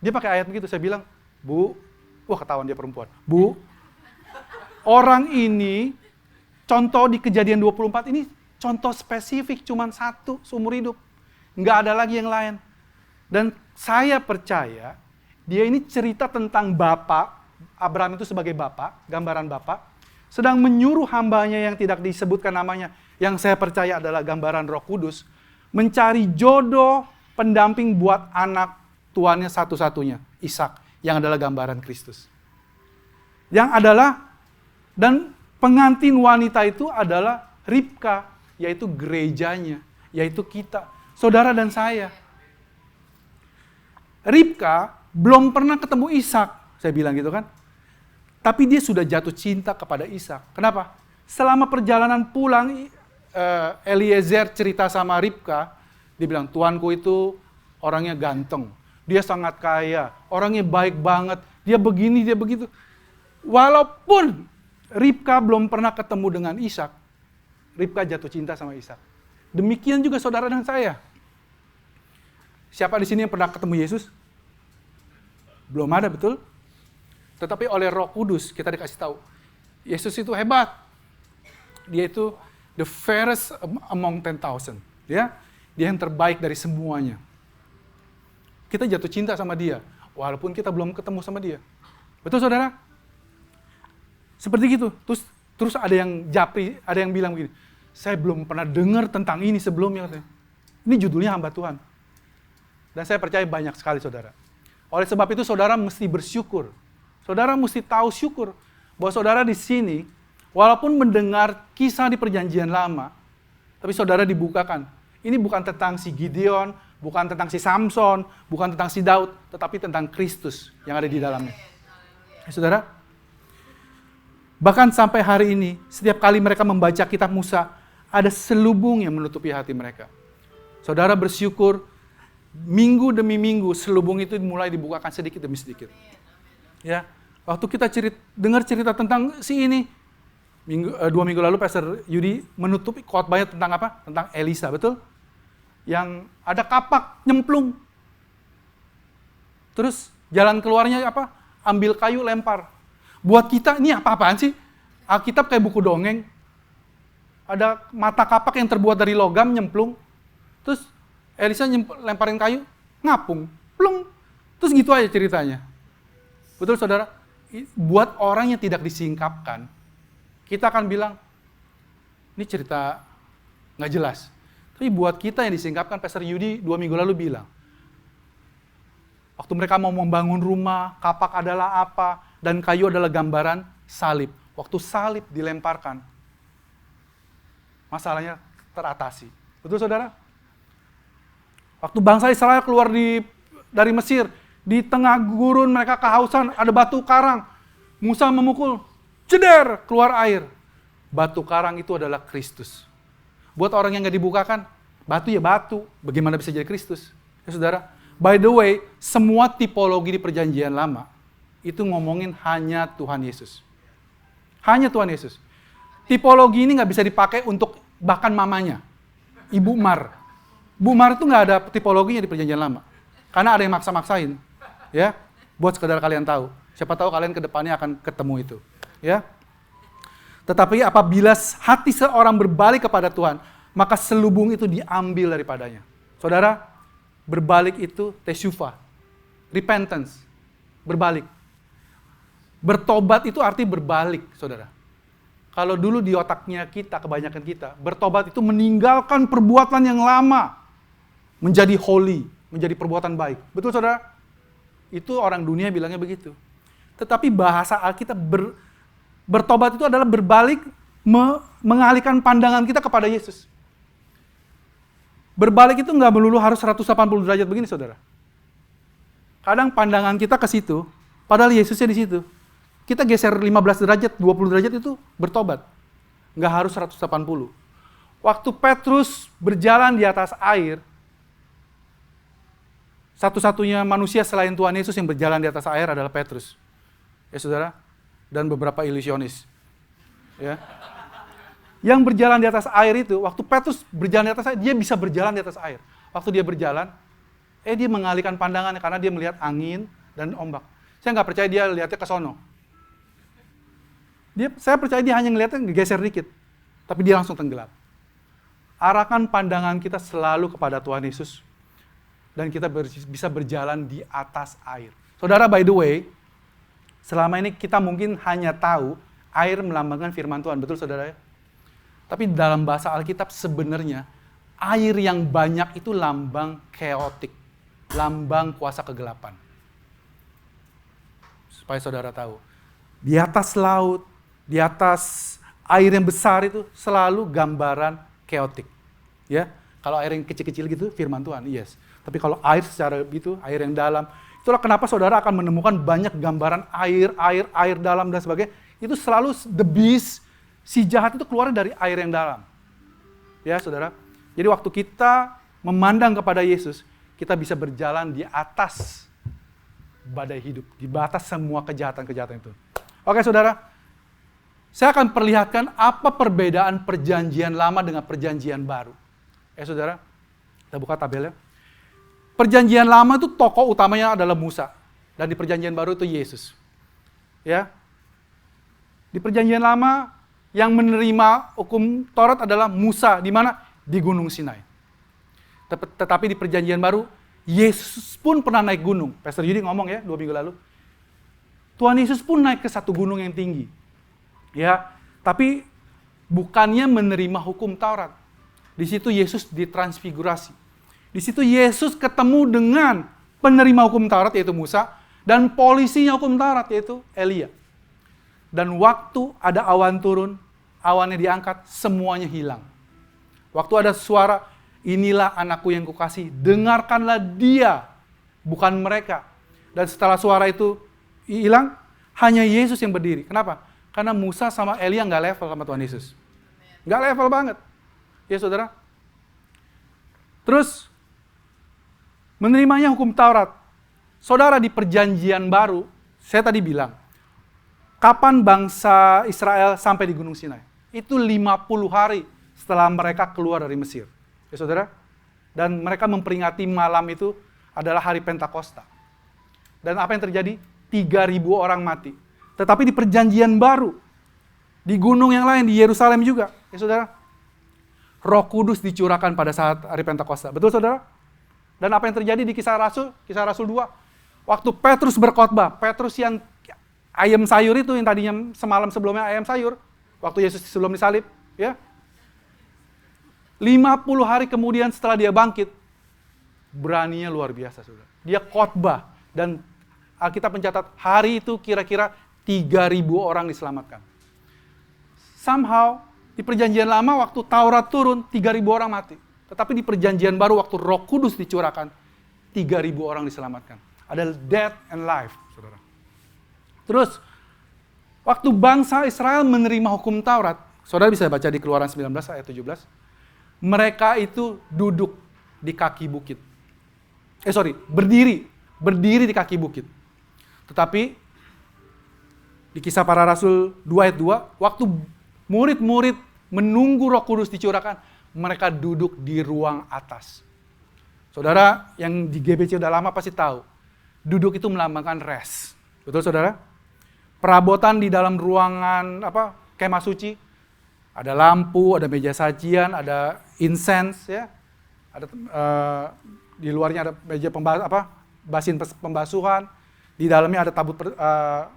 Dia pakai ayat begitu, saya bilang, Bu, wah ketahuan dia perempuan. Bu, orang ini, contoh di Kejadian 24 ini, contoh spesifik, cuman satu seumur hidup. Nggak ada lagi yang lain. Dan saya percaya, dia ini cerita tentang Bapak, Abraham itu sebagai Bapak, gambaran Bapak, sedang menyuruh hambanya yang tidak disebutkan namanya, yang saya percaya adalah gambaran Roh Kudus, mencari jodoh pendamping buat anak tuannya satu-satunya, Ishak, yang adalah gambaran Kristus. Yang adalah, dan pengantin wanita itu adalah Ribka, yaitu gerejanya, yaitu kita, saudara dan saya. Ribka belum pernah ketemu Ishak, saya bilang gitu kan. Tapi dia sudah jatuh cinta kepada Ishak. Kenapa? Selama perjalanan pulang, Eliezer cerita sama Ribka, dia bilang, tuanku itu orangnya ganteng, dia sangat kaya, orangnya baik banget, dia begini, dia begitu. Walaupun Ribka belum pernah ketemu dengan Ishak, Ribka jatuh cinta sama Ishak. Demikian juga saudara dan saya. Siapa di sini yang pernah ketemu Yesus? Belum ada, betul? Tetapi oleh Roh Kudus kita dikasih tahu, Yesus itu hebat. Dia itu the fairest among 10,000. Ya, dia yang terbaik dari semuanya. Kita jatuh cinta sama dia, walaupun kita belum ketemu sama dia. Betul saudara? Seperti gitu. Terus ada yang japri, ada yang bilang begini, saya belum pernah dengar tentang ini sebelumnya. Ini judulnya hamba Tuhan. Dan saya percaya banyak sekali saudara. Oleh sebab itu saudara mesti bersyukur. Saudara mesti tahu syukur bahwa saudara di sini, walaupun mendengar kisah di perjanjian lama, tapi saudara dibukakan. Ini bukan tentang si Gideon, bukan tentang si Samson, bukan tentang si Daud, tetapi tentang Kristus yang ada di dalamnya. Saudara, bahkan sampai hari ini, setiap kali mereka membaca kitab Musa, ada selubung yang menutupi hati mereka. Saudara bersyukur, minggu demi minggu selubung itu mulai dibukakan sedikit demi sedikit. Ya, waktu kita dengar cerita tentang si ini, 2 minggu lalu Pastor Yudi menutup khotbahnya tentang apa? Tentang Elisa, betul? Yang ada kapak nyemplung. Terus jalan keluarnya apa? Ambil kayu lempar. Buat kita ini apa-apaan sih? Alkitab kayak buku dongeng. Ada mata kapak yang terbuat dari logam nyemplung. Terus Elisa lemparin kayu, ngapung, plung. Terus gitu aja ceritanya. Betul saudara? Buat orang yang tidak disingkapkan, kita akan bilang, ini cerita nggak jelas. Tapi buat kita yang disingkapkan, Pastor Yudi 2 minggu lalu bilang, waktu mereka mau membangun rumah, kapak adalah apa, dan kayu adalah gambaran salib. Waktu salib dilemparkan, masalahnya teratasi. Betul saudara? Waktu bangsa Israel keluar dari Mesir, di tengah gurun mereka kehausan, ada batu karang. Musa memukul, ceder, keluar air. Batu karang itu adalah Kristus. Buat orang yang nggak dibukakan, batu ya batu. Bagaimana bisa jadi Kristus? Ya saudara, by the way, semua tipologi di perjanjian lama, itu ngomongin hanya Tuhan Yesus. Hanya Tuhan Yesus. Tipologi ini nggak bisa dipakai untuk bahkan mamanya, Ibu Mar. Bu Mar itu nggak ada tipologinya di perjanjian lama. Karena ada yang maksa-maksain. Ya, buat sekedar kalian tahu. Siapa tahu kalian ke depannya akan ketemu itu. Ya. Tetapi apabila hati seorang berbalik kepada Tuhan, maka selubung itu diambil daripadanya. Saudara, berbalik itu teshuva. Repentance. Berbalik. Bertobat itu arti berbalik, saudara. Kalau dulu di otaknya kita, kebanyakan kita, bertobat itu meninggalkan perbuatan yang lama. Menjadi holy, menjadi perbuatan baik. Betul saudara? Itu orang dunia bilangnya begitu. Tetapi bahasa Alkitab bertobat itu adalah berbalik, mengalihkan pandangan kita kepada Yesus. Berbalik itu nggak melulu harus 180 derajat begini saudara. Kadang pandangan kita ke situ, padahal Yesusnya di situ. Kita geser 15 derajat, 20 derajat itu bertobat. Nggak harus 180. Waktu Petrus berjalan di atas air, satu-satunya manusia selain Tuhan Yesus yang berjalan di atas air adalah Petrus. Ya saudara, dan beberapa ilusionis. Ya. Yang berjalan di atas air itu, waktu Petrus berjalan di atas air, dia bisa berjalan di atas air. Waktu dia berjalan, dia mengalihkan pandangannya karena dia melihat angin dan ombak. Saya nggak percaya dia lihatnya ke sono. Saya percaya dia hanya ngeliatnya geser dikit, tapi dia langsung tenggelam. Arahkan pandangan kita selalu kepada Tuhan Yesus, dan kita bisa berjalan di atas air. Saudara, by the way, selama ini kita mungkin hanya tahu air melambangkan firman Tuhan, betul saudara? Tapi dalam bahasa Alkitab sebenarnya air yang banyak itu lambang chaotic, lambang kuasa kegelapan. Supaya saudara tahu, di atas laut, di atas air yang besar itu selalu gambaran chaotic. Ya, kalau air yang kecil-kecil gitu firman Tuhan, yes. Tapi kalau air secara itu, air yang dalam, itulah kenapa saudara akan menemukan banyak gambaran air dalam dan sebagainya. Itu selalu the beast, si jahat itu keluar dari air yang dalam. Ya saudara, jadi waktu kita memandang kepada Yesus, kita bisa berjalan di atas badai hidup, di batas semua kejahatan-kejahatan itu. Oke saudara, saya akan perlihatkan apa perbedaan perjanjian lama dengan perjanjian baru. Saudara, kita buka tabelnya. Perjanjian lama itu tokoh utamanya adalah Musa. Dan di perjanjian baru itu Yesus. Ya. Di perjanjian lama, yang menerima hukum Taurat adalah Musa. Di mana? Di Gunung Sinai. Tetapi di perjanjian baru, Yesus pun pernah naik gunung. Pastor Yudi ngomong ya, 2 minggu lalu. Tuhan Yesus pun naik ke satu gunung yang tinggi. Ya, tapi bukannya menerima hukum Taurat. Di situ Yesus ditransfigurasi. Di situ Yesus ketemu dengan penerima hukum Taurat yaitu Musa dan polisinya hukum Taurat yaitu Elia. Dan waktu ada awan turun, awannya diangkat, semuanya hilang. Waktu ada suara, inilah anakku yang kukasihi, dengarkanlah dia, bukan mereka. Dan setelah suara itu hilang, hanya Yesus yang berdiri. Kenapa? Karena Musa sama Elia nggak level sama Tuhan Yesus. Nggak level banget. Ya saudara. Terus, menerimanya hukum Taurat. Saudara, di perjanjian baru, saya tadi bilang, kapan bangsa Israel sampai di Gunung Sinai? Itu 50 hari setelah mereka keluar dari Mesir. Ya saudara? Dan mereka memperingati malam itu adalah hari Pentakosta. Dan apa yang terjadi? 3.000 orang mati. Tetapi di perjanjian baru, di gunung yang lain, di Yerusalem juga, ya saudara, Roh Kudus dicurahkan pada saat hari Pentakosta. Betul saudara? Dan apa yang terjadi di Kisah Rasul 2? Waktu Petrus berkhotbah, Petrus yang ayam sayur itu, yang tadinya semalam sebelumnya ayam sayur, waktu Yesus sebelum disalib, ya, 50 hari kemudian setelah dia bangkit, beraninya luar biasa, saudara. Dia khotbah, dan Alkitab mencatat hari itu kira-kira 3.000 orang diselamatkan. Somehow, di perjanjian lama waktu Taurat turun, 3.000 orang mati. Tetapi di perjanjian baru waktu Roh Kudus dicurahkan, 3.000 orang diselamatkan. Ada death and life, saudara. Terus, waktu bangsa Israel menerima hukum Taurat, saudara bisa baca di Keluaran 19 ayat 17, mereka itu duduk di kaki bukit. Berdiri di kaki bukit. Tetapi, di Kisah Para Rasul 2 ayat 2, waktu murid-murid menunggu Roh Kudus dicurahkan, mereka duduk di ruang atas. Saudara yang di GBC udah lama pasti tahu, duduk itu melambangkan rest. Betul saudara? Perabotan di dalam ruangan kemah suci, ada lampu, ada meja sajian, ada incense, ya, ada di luarnya ada meja basin pembasuhan, di dalamnya ada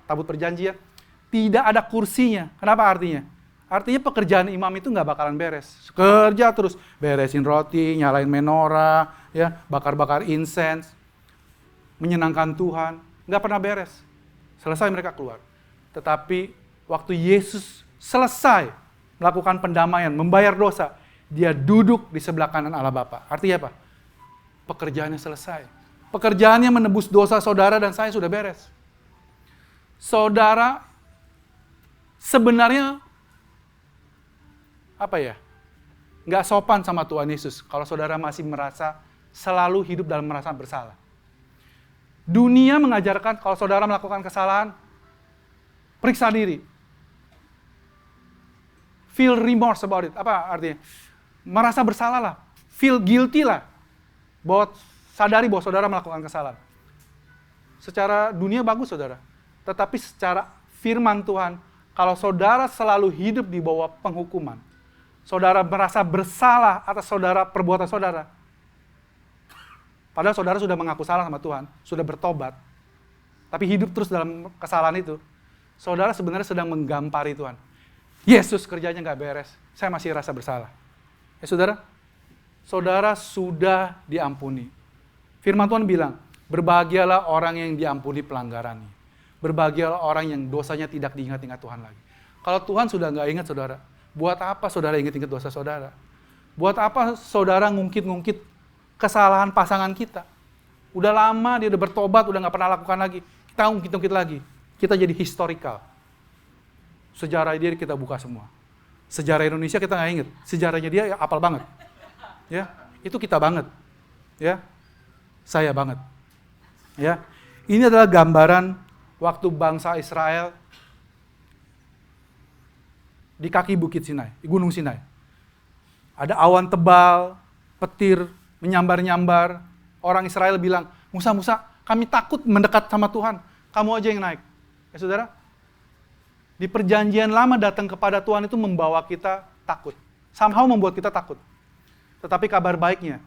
tabut perjanjian. Tidak ada kursinya. Kenapa artinya? Artinya pekerjaan imam itu nggak bakalan beres. Kerja terus, beresin roti, nyalain menorah, ya, bakar-bakar incense, menyenangkan Tuhan, nggak pernah beres. Selesai mereka keluar. Tetapi waktu Yesus selesai melakukan pendamaian, membayar dosa, dia duduk di sebelah kanan Allah Bapa. Artinya apa? Pekerjaannya selesai. Pekerjaannya menebus dosa saudara dan saya sudah beres. Saudara sebenarnya nggak sopan sama Tuhan Yesus kalau saudara masih merasa selalu hidup dalam merasa bersalah. Dunia mengajarkan kalau saudara melakukan kesalahan, periksa diri. Feel remorse about it. Apa artinya? Merasa bersalah lah. Feel guilty lah. Sadari bahwa saudara melakukan kesalahan. Secara dunia bagus saudara. Tetapi secara firman Tuhan, kalau saudara selalu hidup di bawah penghukuman, saudara merasa bersalah atas perbuatan saudara, padahal saudara sudah mengaku salah sama Tuhan, sudah bertobat, tapi hidup terus dalam kesalahan itu, saudara sebenarnya sedang menggampari Tuhan. Yesus kerjanya nggak beres, saya masih rasa bersalah. Ya saudara sudah diampuni. Firman Tuhan bilang, berbahagialah orang yang diampuni pelanggarannya. Berbahagialah orang yang dosanya tidak diingat-ingat Tuhan lagi. Kalau Tuhan sudah nggak ingat saudara, buat apa saudara ingat-ingat dosa saudara? Buat apa saudara ngungkit-ngungkit kesalahan pasangan kita? Udah lama dia udah bertobat, udah nggak pernah lakukan lagi. Kita ngungkit-ngungkit lagi. Kita jadi historical. Sejarah dia kita buka semua. Sejarah Indonesia kita nggak inget. Sejarahnya dia ya, apal banget. Ya, itu kita banget. Ya, saya banget. Ya, ini adalah gambaran waktu bangsa Israel di kaki bukit Sinai, di Gunung Sinai. Ada awan tebal, petir, menyambar-nyambar. Orang Israel bilang, Musa, kami takut mendekat sama Tuhan. Kamu aja yang naik. Ya saudara, di perjanjian lama datang kepada Tuhan itu membawa kita takut. Somehow membuat kita takut. Tetapi kabar baiknya,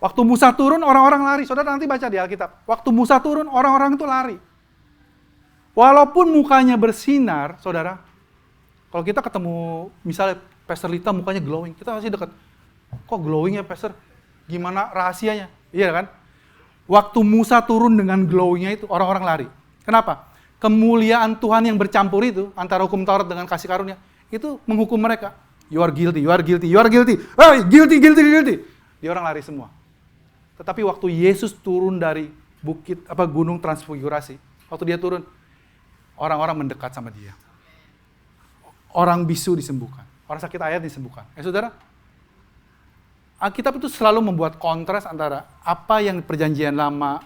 waktu Musa turun, orang-orang lari. Saudara nanti baca di Alkitab. Waktu Musa turun, orang-orang itu lari. Walaupun mukanya bersinar, saudara, kalau kita ketemu, misalnya Pastor Lita mukanya glowing, kita masih dekat. Kok glowing ya Pastor? Gimana rahasianya? Iya kan? Waktu Musa turun dengan glowingnya itu, orang-orang lari. Kenapa? Kemuliaan Tuhan yang bercampur itu, antara hukum Taurat dengan kasih karunia, itu menghukum mereka. You are guilty, you are guilty, you are guilty. Hey, guilty. Dia orang lari semua. Tetapi waktu Yesus turun dari gunung transfigurasi, waktu dia turun, orang-orang mendekat sama dia. Orang bisu disembuhkan, orang sakit ayat disembuhkan. Saudara, Alkitab itu selalu membuat kontras antara apa yang perjanjian lama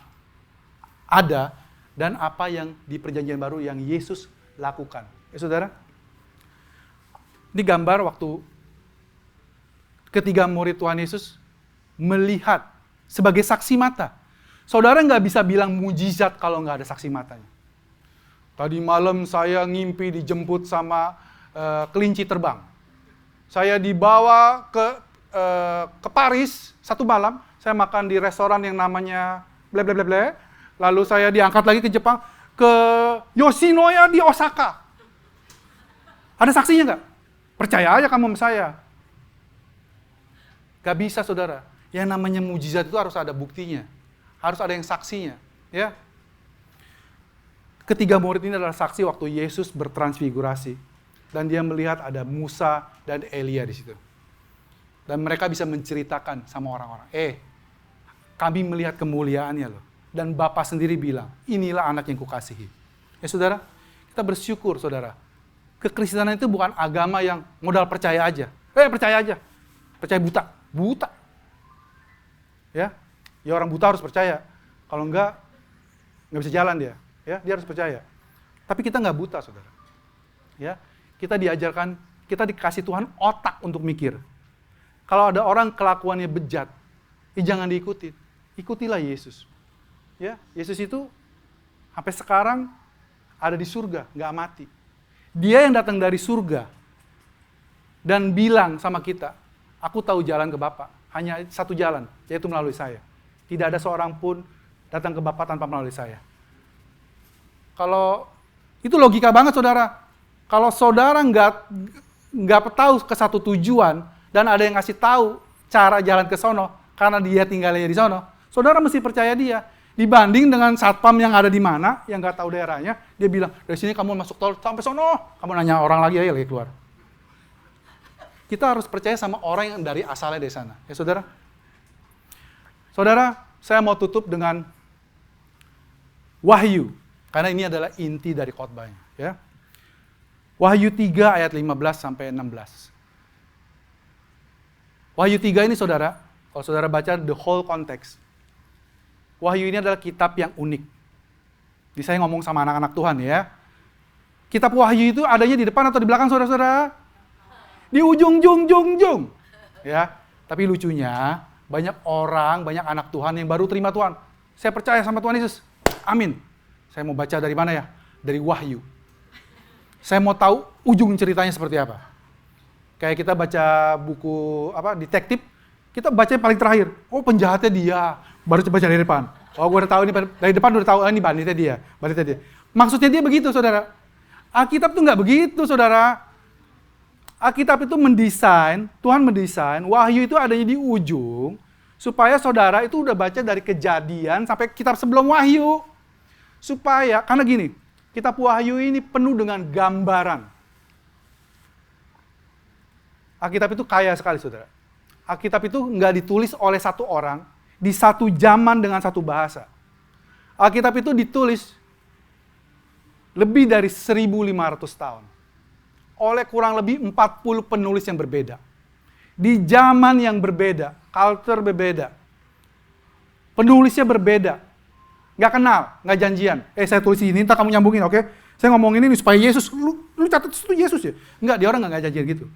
ada dan apa yang di perjanjian baru yang Yesus lakukan. Ya saudara, ini gambar waktu ketiga murid Tuhan Yesus melihat sebagai saksi mata. Saudara nggak bisa bilang mujizat kalau nggak ada saksi matanya. Tadi malam saya ngimpi dijemput sama kelinci terbang. Saya dibawa ke Paris satu malam. Saya makan di restoran yang namanya ble ble ble ble. Lalu saya diangkat lagi ke Jepang, ke Yoshinoya di Osaka. Ada saksinya nggak? Percaya aja kamu sama saya. Gak bisa saudara. Yang namanya mujizat itu harus ada buktinya. Harus ada yang saksinya. Ya. Ketiga murid ini adalah saksi waktu Yesus bertransfigurasi. Dan dia melihat ada Musa dan Elia di situ. Dan mereka bisa menceritakan sama orang-orang. Kami melihat kemuliaannya loh. Dan Bapa sendiri bilang, inilah anak yang kukasihi. Ya saudara, kita bersyukur saudara. Kekristenan itu bukan agama yang modal percaya aja. Percaya aja. Percaya buta. Buta. Ya orang buta harus percaya. Kalau enggak bisa jalan dia. Ya, dia harus percaya. Tapi kita nggak buta saudara. Ya, kita diajarkan, kita dikasih Tuhan otak untuk mikir. Kalau ada orang kelakuannya bejat, jangan diikuti. Ikutilah Yesus. Ya, Yesus itu sampai sekarang ada di surga, nggak mati. Dia yang datang dari surga dan bilang sama kita, aku tahu jalan ke Bapa, hanya satu jalan, yaitu melalui saya. Tidak ada seorang pun datang ke Bapa tanpa melalui saya. Kalau itu logika banget saudara. Kalau saudara nggak tahu ke satu tujuan dan ada yang ngasih tahu cara jalan ke sono karena dia tinggalnya di sono, saudara mesti percaya dia. Dibanding dengan satpam yang ada di mana, yang nggak tahu daerahnya, dia bilang, dari sini kamu masuk tol sampai sono, kamu nanya orang lagi aja lagi keluar. Kita harus percaya sama orang yang dari asalnya dari sana. Ya saudara? Saudara, saya mau tutup dengan Wahyu. Karena ini adalah inti dari khotbahnya. Ya. Wahyu 3 ayat 15 sampai 16. Wahyu 3 ini saudara, kalau saudara baca the whole context, Wahyu ini adalah kitab yang unik. Jadi saya ngomong sama anak-anak Tuhan ya. Kitab Wahyu itu adanya di depan atau di belakang saudara-saudara? Di ujung. Ya. Tapi lucunya, banyak orang, banyak anak Tuhan yang baru terima Tuhan. Saya percaya sama Tuhan Yesus. Amin. Saya mau baca dari mana ya? Dari Wahyu. Saya mau tahu ujung ceritanya seperti apa. Kayak kita baca buku detektif, kita baca yang paling terakhir. Oh, penjahatnya dia. Baru coba cari dari depan. Oh, gue udah tahu ini dari depan udah tahu ini banditnya dia. Maksudnya dia begitu, saudara. Alkitab tuh nggak begitu, saudara. Alkitab itu Tuhan mendesain Wahyu itu adanya di ujung supaya saudara itu udah baca dari Kejadian sampai kitab sebelum Wahyu. Karena gini, kitab Wahyu ini penuh dengan gambaran. Alkitab itu kaya sekali, saudara. Alkitab itu nggak ditulis oleh satu orang, di satu zaman dengan satu bahasa. Alkitab itu ditulis lebih dari 1.500 tahun. Oleh kurang lebih 40 penulis yang berbeda. Di zaman yang berbeda, culture berbeda. Penulisnya berbeda. Nggak kenal, nggak janjian. Saya tulis ini, ntar kamu nyambungin, oke? Saya ngomongin ini supaya Yesus, lu catat itu Yesus ya? Nggak, dia orang nggak janjian gitu.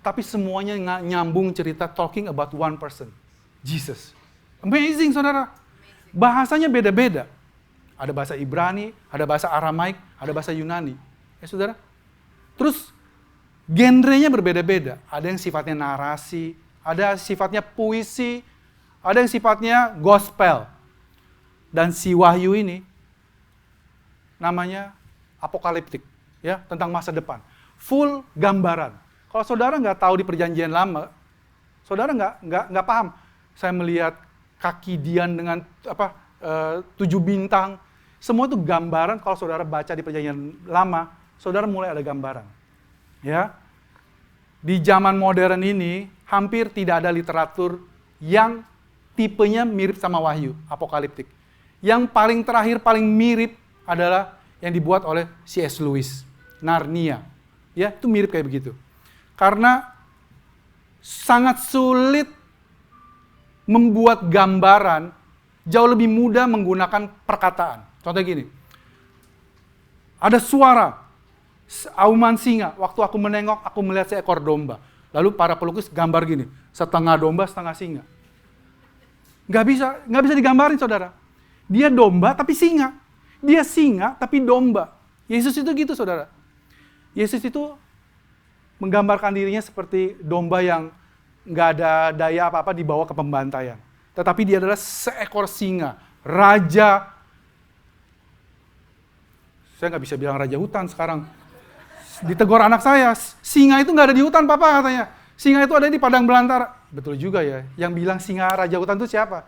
Tapi semuanya nyambung cerita talking about one person. Jesus. Amazing, saudara. Bahasanya beda-beda. Ada bahasa Ibrani, ada bahasa Aramaik, ada bahasa Yunani. Ya, saudara. Terus, genrenya berbeda-beda. Ada yang sifatnya narasi, ada sifatnya puisi, ada yang sifatnya gospel. Dan si Wahyu ini, namanya apokaliptik. Ya, tentang masa depan. Full gambaran. Kalau saudara nggak tahu di perjanjian lama, saudara nggak paham. Saya melihat kaki Dian dengan 7 bintang. Semua itu gambaran. Kalau saudara baca di perjanjian lama, saudara mulai ada gambaran. Ya, di zaman modern ini hampir tidak ada literatur yang tipenya mirip sama Wahyu, apokaliptik. Yang paling terakhir, paling mirip adalah yang dibuat oleh C.S. Lewis, Narnia. Ya, itu mirip kayak begitu. Karena sangat sulit membuat gambaran, jauh lebih mudah menggunakan perkataan. Contohnya gini, Ada suara, auman singa. Waktu aku menengok, aku melihat seekor domba. Lalu para pelukis gambar gini, setengah domba, setengah singa. Nggak bisa digambarin, saudara. Dia domba tapi singa. Dia singa tapi domba. Yesus itu gitu, saudara. Yesus itu menggambarkan dirinya seperti domba yang nggak ada daya apa-apa dibawa ke pembantaian. Tetapi dia adalah seekor singa, raja. Saya nggak bisa bilang raja hutan sekarang. Ditegur anak saya, singa itu nggak ada di hutan, Papa, katanya. Singa itu ada di padang belantara. Betul juga ya. Yang bilang singa raja hutan itu siapa?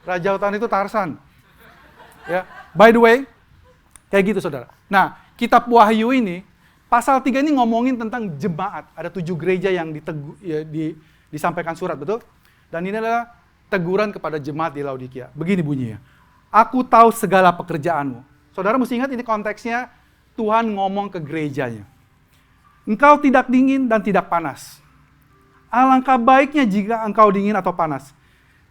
Raja hutan itu Tarsan. Ya, by the way, kayak gitu, saudara. Nah, kitab Wahyu ini, pasal 3 ini ngomongin tentang jemaat. Ada 7 gereja yang disampaikan surat, betul? Dan ini adalah teguran kepada jemaat di Laodikia. Begini bunyinya. Aku tahu segala pekerjaanmu. Saudara mesti ingat ini konteksnya Tuhan ngomong ke gerejanya. Engkau tidak dingin dan tidak panas. Alangkah baiknya jika engkau dingin atau panas.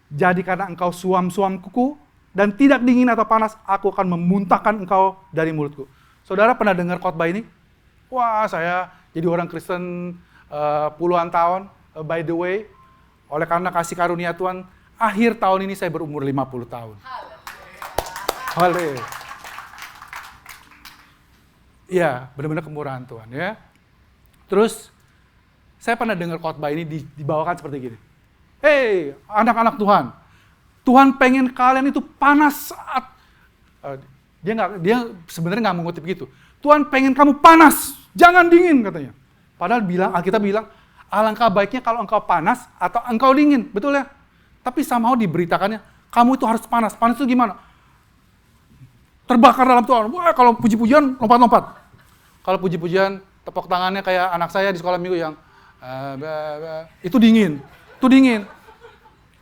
Jadi karena engkau suam-suam kuku dan tidak dingin atau panas, aku akan memuntahkan engkau dari mulutku. Saudara pernah dengar khotbah ini? Wah, saya jadi orang Kristen puluhan tahun. By the way, oleh karena kasih karunia Tuhan, akhir tahun ini saya berumur 50 tahun. Haleluya. Iya, benar-benar kemurahan Tuhan ya. Terus saya pernah dengar khotbah ini dibawakan seperti gini. Hei, anak-anak Tuhan. Tuhan pengen kalian itu panas saat dia sebenarnya nggak mengutip gitu. Tuhan pengen kamu panas, jangan dingin katanya. Padahal Alkitab bilang, alangkah baiknya kalau engkau panas atau engkau dingin, betul ya? Tapi somehow diberitakannya, kamu itu harus panas. Panas itu gimana? Terbakar dalam Tuhan. Wah, kalau puji-pujian lompat-lompat. Kalau puji-pujian tepuk tangannya kayak anak saya di sekolah minggu yang itu dingin. Itu dingin.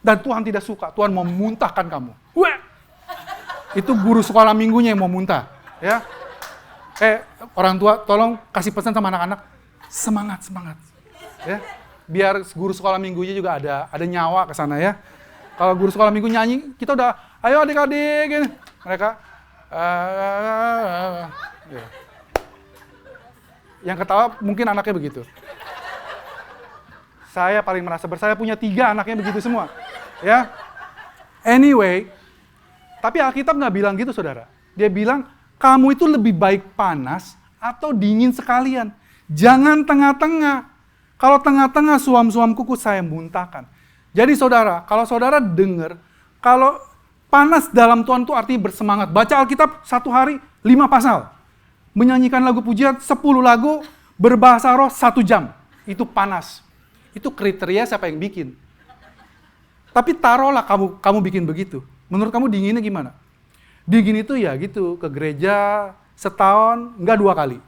Dan Tuhan tidak suka. Tuhan mau muntahkan kamu. Wah! Itu guru sekolah minggunya yang mau muntah, ya. Orang tua tolong kasih pesan sama anak-anak, semangat. Ya. Biar guru sekolah minggunya juga ada nyawa ke sana ya. Kalau guru sekolah minggu nyanyi, kita udah ayo adik-adik gini. Mereka ya. Yang ketawa mungkin anaknya begitu. Saya paling merasa saya punya 3 anaknya begitu semua. Ya. Anyway, tapi Alkitab nggak bilang gitu, saudara. Dia bilang, kamu itu lebih baik panas atau dingin sekalian. Jangan tengah-tengah. Kalau tengah-tengah suam-suam kuku saya muntahkan. Jadi saudara, kalau saudara dengar, kalau panas dalam Tuhan itu artinya bersemangat. Baca Alkitab 1 hari 5 pasal. Menyanyikan lagu pujian 10 lagu, berbahasa roh 1 jam. Itu panas. Itu kriteria siapa yang bikin. Tapi taruhlah kamu bikin begitu. Menurut kamu dinginnya gimana? Dingin itu ya gitu, ke gereja setahun, enggak 2 kali.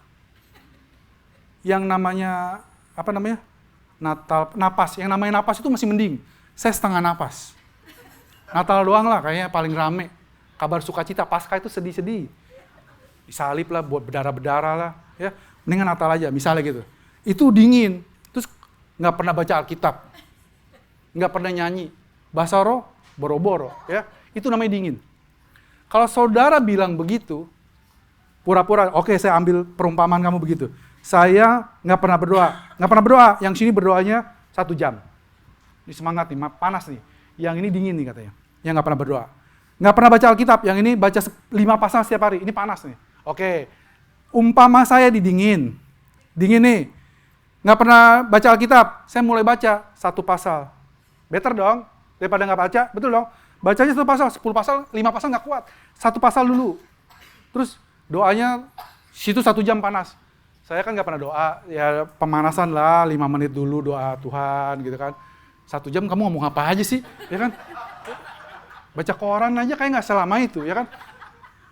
Yang namanya, napas. Yang namanya napas itu masih mending. Saya setengah napas. Natal doang lah kayaknya paling rame. Kabar sukacita, Paskah itu sedih-sedih. Disalib lah, buat berdarah-berdarah lah. Ya. Mendingan Natal aja, misalnya gitu. Itu dingin. Terus nggak pernah baca Alkitab. Nggak pernah nyanyi. Bahasa roh, boro-boro. Ya. Itu namanya dingin. Kalau saudara bilang begitu, pura-pura, oke, saya ambil perumpamaan kamu begitu. Saya nggak pernah berdoa. Yang sini berdoanya 1 jam. Ini semangat nih, panas nih. Yang ini dingin nih katanya. Yang nggak pernah berdoa. Nggak pernah baca Alkitab. Yang ini baca 5 pasal setiap hari. Ini panas nih. Oke. Umpama saya dingin nih. Nggak pernah baca Alkitab. Saya mulai baca 1 pasal. Better dong. Daripada nggak baca. Betul dong. Bacanya 1 pasal. 10 pasal, 5 pasal nggak kuat. 1 pasal dulu. Terus doanya situ 1 jam panas. Saya kan nggak pernah doa. Ya pemanasan lah. 5 menit dulu doa Tuhan gitu kan. 1 jam kamu ngomong apa aja sih? Ya kan? Baca koran aja kayak nggak selama itu, ya kan?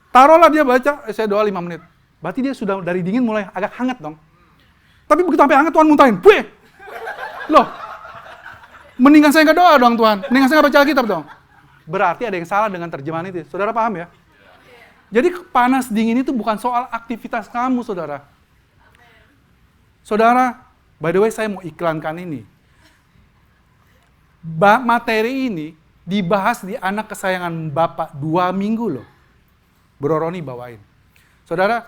Taruhlah dia baca, saya doa 5 menit. Berarti dia sudah dari dingin mulai agak hangat dong. Tapi begitu sampai hangat Tuhan muntahin. Buih! Loh, mendingan saya nggak doa dong Tuhan. Mendingan saya nggak baca Alkitab dong. Berarti ada yang salah dengan terjemahan itu. Saudara paham ya? Jadi panas dingin itu bukan soal aktivitas kamu, saudara. Saudara, by the way saya mau iklankan ini. Materi ini dibahas di anak kesayangan Bapak 2 minggu loh. Bro Roni bawain. Saudara,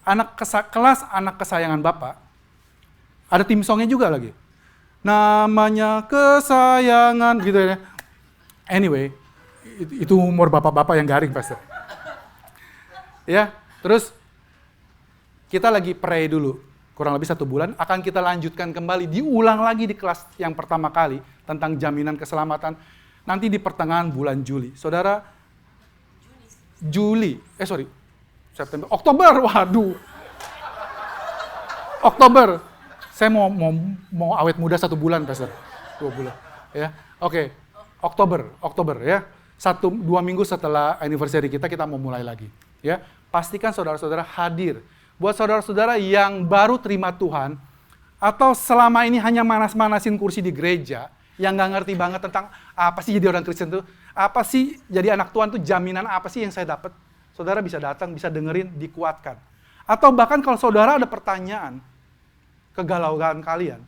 kelas anak kesayangan Bapak, ada tim songnya juga lagi. Namanya kesayangan gitu ya. Anyway, itu humor bapak-bapak yang garing pastor. Ya, terus kita lagi pray dulu. Kurang lebih 1 bulan, akan kita lanjutkan kembali, diulang lagi di kelas yang pertama kali, tentang jaminan keselamatan, nanti di pertengahan bulan Juli. Saudara, September, Oktober, waduh. Oktober, saya mau awet muda 1 bulan, Pastor. 2 bulan, ya. Oke, Oktober ya. 1-2 minggu setelah anniversary kita mau mulai lagi. Ya, pastikan saudara-saudara hadir. Buat saudara-saudara yang baru terima Tuhan, atau selama ini hanya manas-manasin kursi di gereja, yang nggak ngerti banget tentang apa sih jadi orang Kristen tuh, apa sih jadi anak Tuhan tuh, jaminan apa sih yang saya dapat, saudara bisa datang, bisa dengerin, dikuatkan. Atau bahkan kalau saudara ada pertanyaan, kegalauan kalian,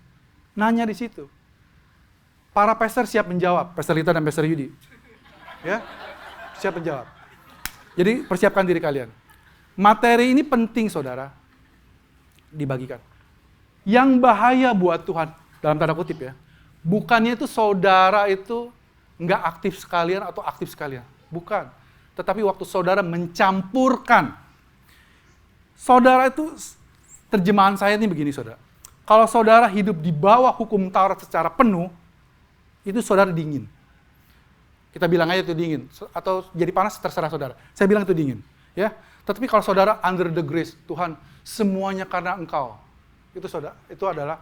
nanya di situ. Para pastor siap menjawab, Pastor Lita dan Pastor Yudi. Ya, siap menjawab. Jadi persiapkan diri kalian. Materi ini penting, saudara, dibagikan. Yang bahaya buat Tuhan, dalam tanda kutip ya, bukannya itu saudara itu nggak aktif sekalian atau aktif sekalian. Bukan. Tetapi waktu saudara mencampurkan. Saudara itu, terjemahan saya ini begini, saudara. Kalau saudara hidup di bawah hukum Taurat secara penuh, itu saudara dingin. Kita bilang aja itu dingin. Atau jadi panas, terserah saudara. Saya bilang itu dingin. Ya. Tetapi kalau saudara under the grace, Tuhan, semuanya karena Engkau. Itu adalah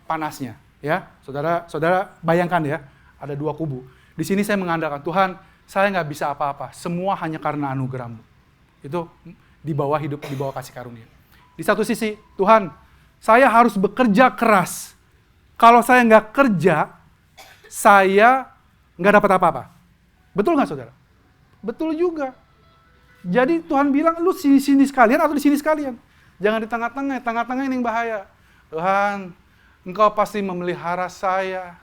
panasnya, ya. Saudara bayangkan ya, ada 2 kubu. Di sini saya mengandalkan, Tuhan, saya nggak bisa apa-apa, semua hanya karena anugerah-Mu. Itu di bawah hidup, di bawah kasih karunia. Di satu sisi, Tuhan, saya harus bekerja keras. Kalau saya nggak kerja, saya nggak dapat apa-apa. Betul nggak, saudara? Betul juga. Jadi Tuhan bilang, lu sini sekalian atau di sini sekalian. Jangan di tengah-tengah ini yang bahaya. Tuhan, Engkau pasti memelihara saya.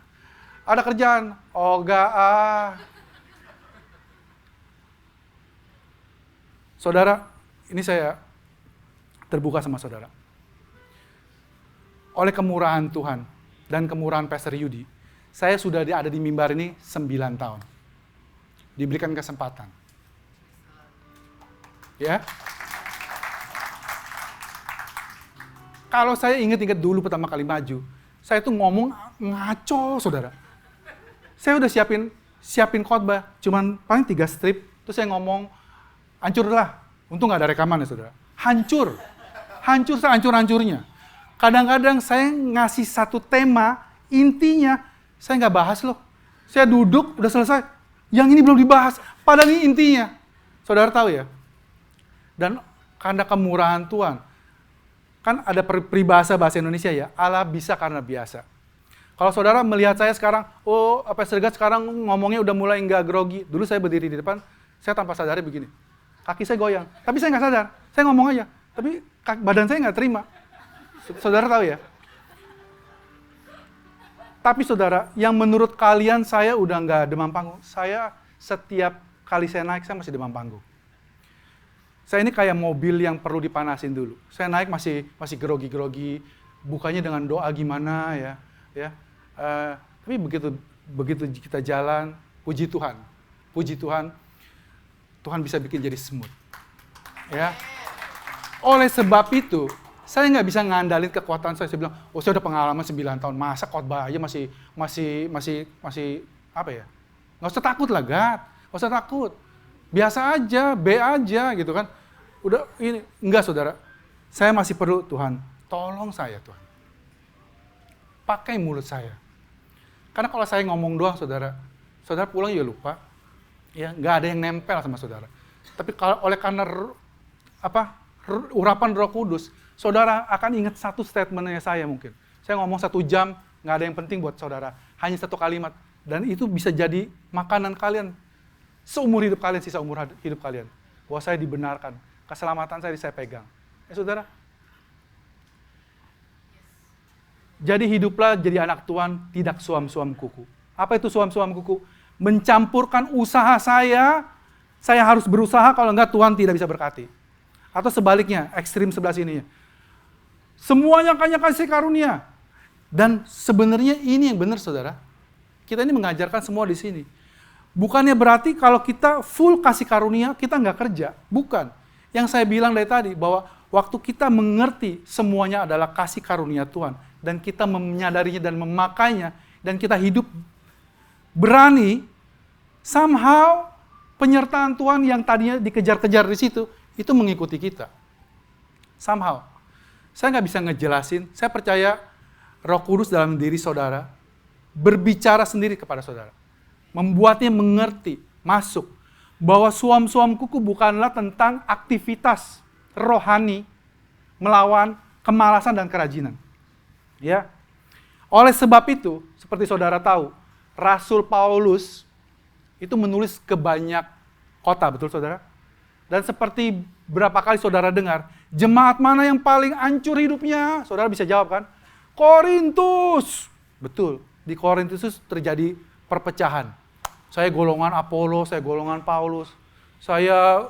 Ada kerjaan? Oh enggak Saudara, ini saya terbuka sama saudara. Oleh kemurahan Tuhan dan kemurahan Pastor Yudi, saya sudah ada di mimbar ini 9 tahun. Diberikan kesempatan. Ya. Kalau saya ingat dulu pertama kali maju, saya tuh ngomong ngaco, saudara. Saya udah siapin khotbah, cuman paling 3 strip, terus saya ngomong, hancur lah. Untung nggak ada rekaman ya, saudara. Hancur sehancur-hancurnya. Kadang-kadang saya ngasih satu tema, intinya saya nggak bahas loh. Saya duduk, udah selesai, yang ini belum dibahas, padahal ini intinya. Saudara tahu ya? Dan karena kemurahan Tuhan, kan ada peribahasa bahasa Indonesia ya, Allah bisa karena biasa. Kalau saudara melihat saya sekarang, Pastor Gat sekarang ngomongnya udah mulai nggak grogi. Dulu saya berdiri di depan, saya tanpa sadari begini. Kaki saya goyang, tapi saya nggak sadar. Saya ngomong aja, tapi badan saya nggak terima. Saudara tahu ya? Tapi saudara, yang menurut kalian saya udah nggak demam panggung. Saya setiap kali saya naik, saya masih demam panggung. Saya ini kayak mobil yang perlu dipanasin dulu. Saya naik masih grogi-grogi, bukanya dengan doa gimana ya. Tapi begitu kita jalan, puji Tuhan, Tuhan bisa bikin jadi smooth. Ya. Oleh sebab itu, saya nggak bisa ngandalin kekuatan saya. Saya bilang, saya udah pengalaman 9 tahun, masa khotbah aja masih apa ya? Nggak usah takut lah, Gat. Nggak usah takut. Biasa aja, B aja gitu kan. Udah ini, enggak saudara. Saya masih perlu, Tuhan, tolong saya Tuhan. Pakai mulut saya. Karena kalau saya ngomong doang saudara pulang ya lupa. Ya, enggak ada yang nempel sama saudara. Tapi karena urapan Roh Kudus, saudara akan ingat satu statementnya saya mungkin. Saya ngomong 1 jam, enggak ada yang penting buat saudara. Hanya 1 kalimat. Dan itu bisa jadi makanan kalian. Seumur hidup kalian, sisa umur hidup kalian. Bahwa saya dibenarkan. Keselamatan saya pegang. Saudara. Jadi hiduplah jadi anak Tuhan, tidak suam-suam kuku. Apa itu suam-suam kuku? Mencampurkan usaha saya harus berusaha, kalau enggak Tuhan tidak bisa berkati. Atau sebaliknya, ekstrim sebelah sini. Semuanya hanya kasih karunia. Dan sebenarnya ini yang benar, saudara. Kita ini mengajarkan semua di sini. Bukannya berarti kalau kita full kasih karunia, kita nggak kerja. Bukan. Yang saya bilang dari tadi, bahwa waktu kita mengerti semuanya adalah kasih karunia Tuhan. Dan kita menyadarinya dan memakainya, dan kita hidup berani, somehow penyertaan Tuhan yang tadinya dikejar-kejar di situ, itu mengikuti kita. Somehow. Saya nggak bisa ngejelasin, saya percaya Roh Kudus dalam diri saudara berbicara sendiri kepada saudara. Membuatnya mengerti, masuk, bahwa suam-suam kuku bukanlah tentang aktivitas rohani melawan kemalasan dan kerajinan. Ya. Oleh sebab itu, seperti saudara tahu, Rasul Paulus itu menulis ke banyak kota, betul saudara? Dan seperti berapa kali saudara dengar, jemaat mana yang paling hancur hidupnya? Saudara bisa jawab kan? Korintus. Betul, di Korintus terjadi perpecahan. Saya golongan Apollo, saya golongan Paulus. Saya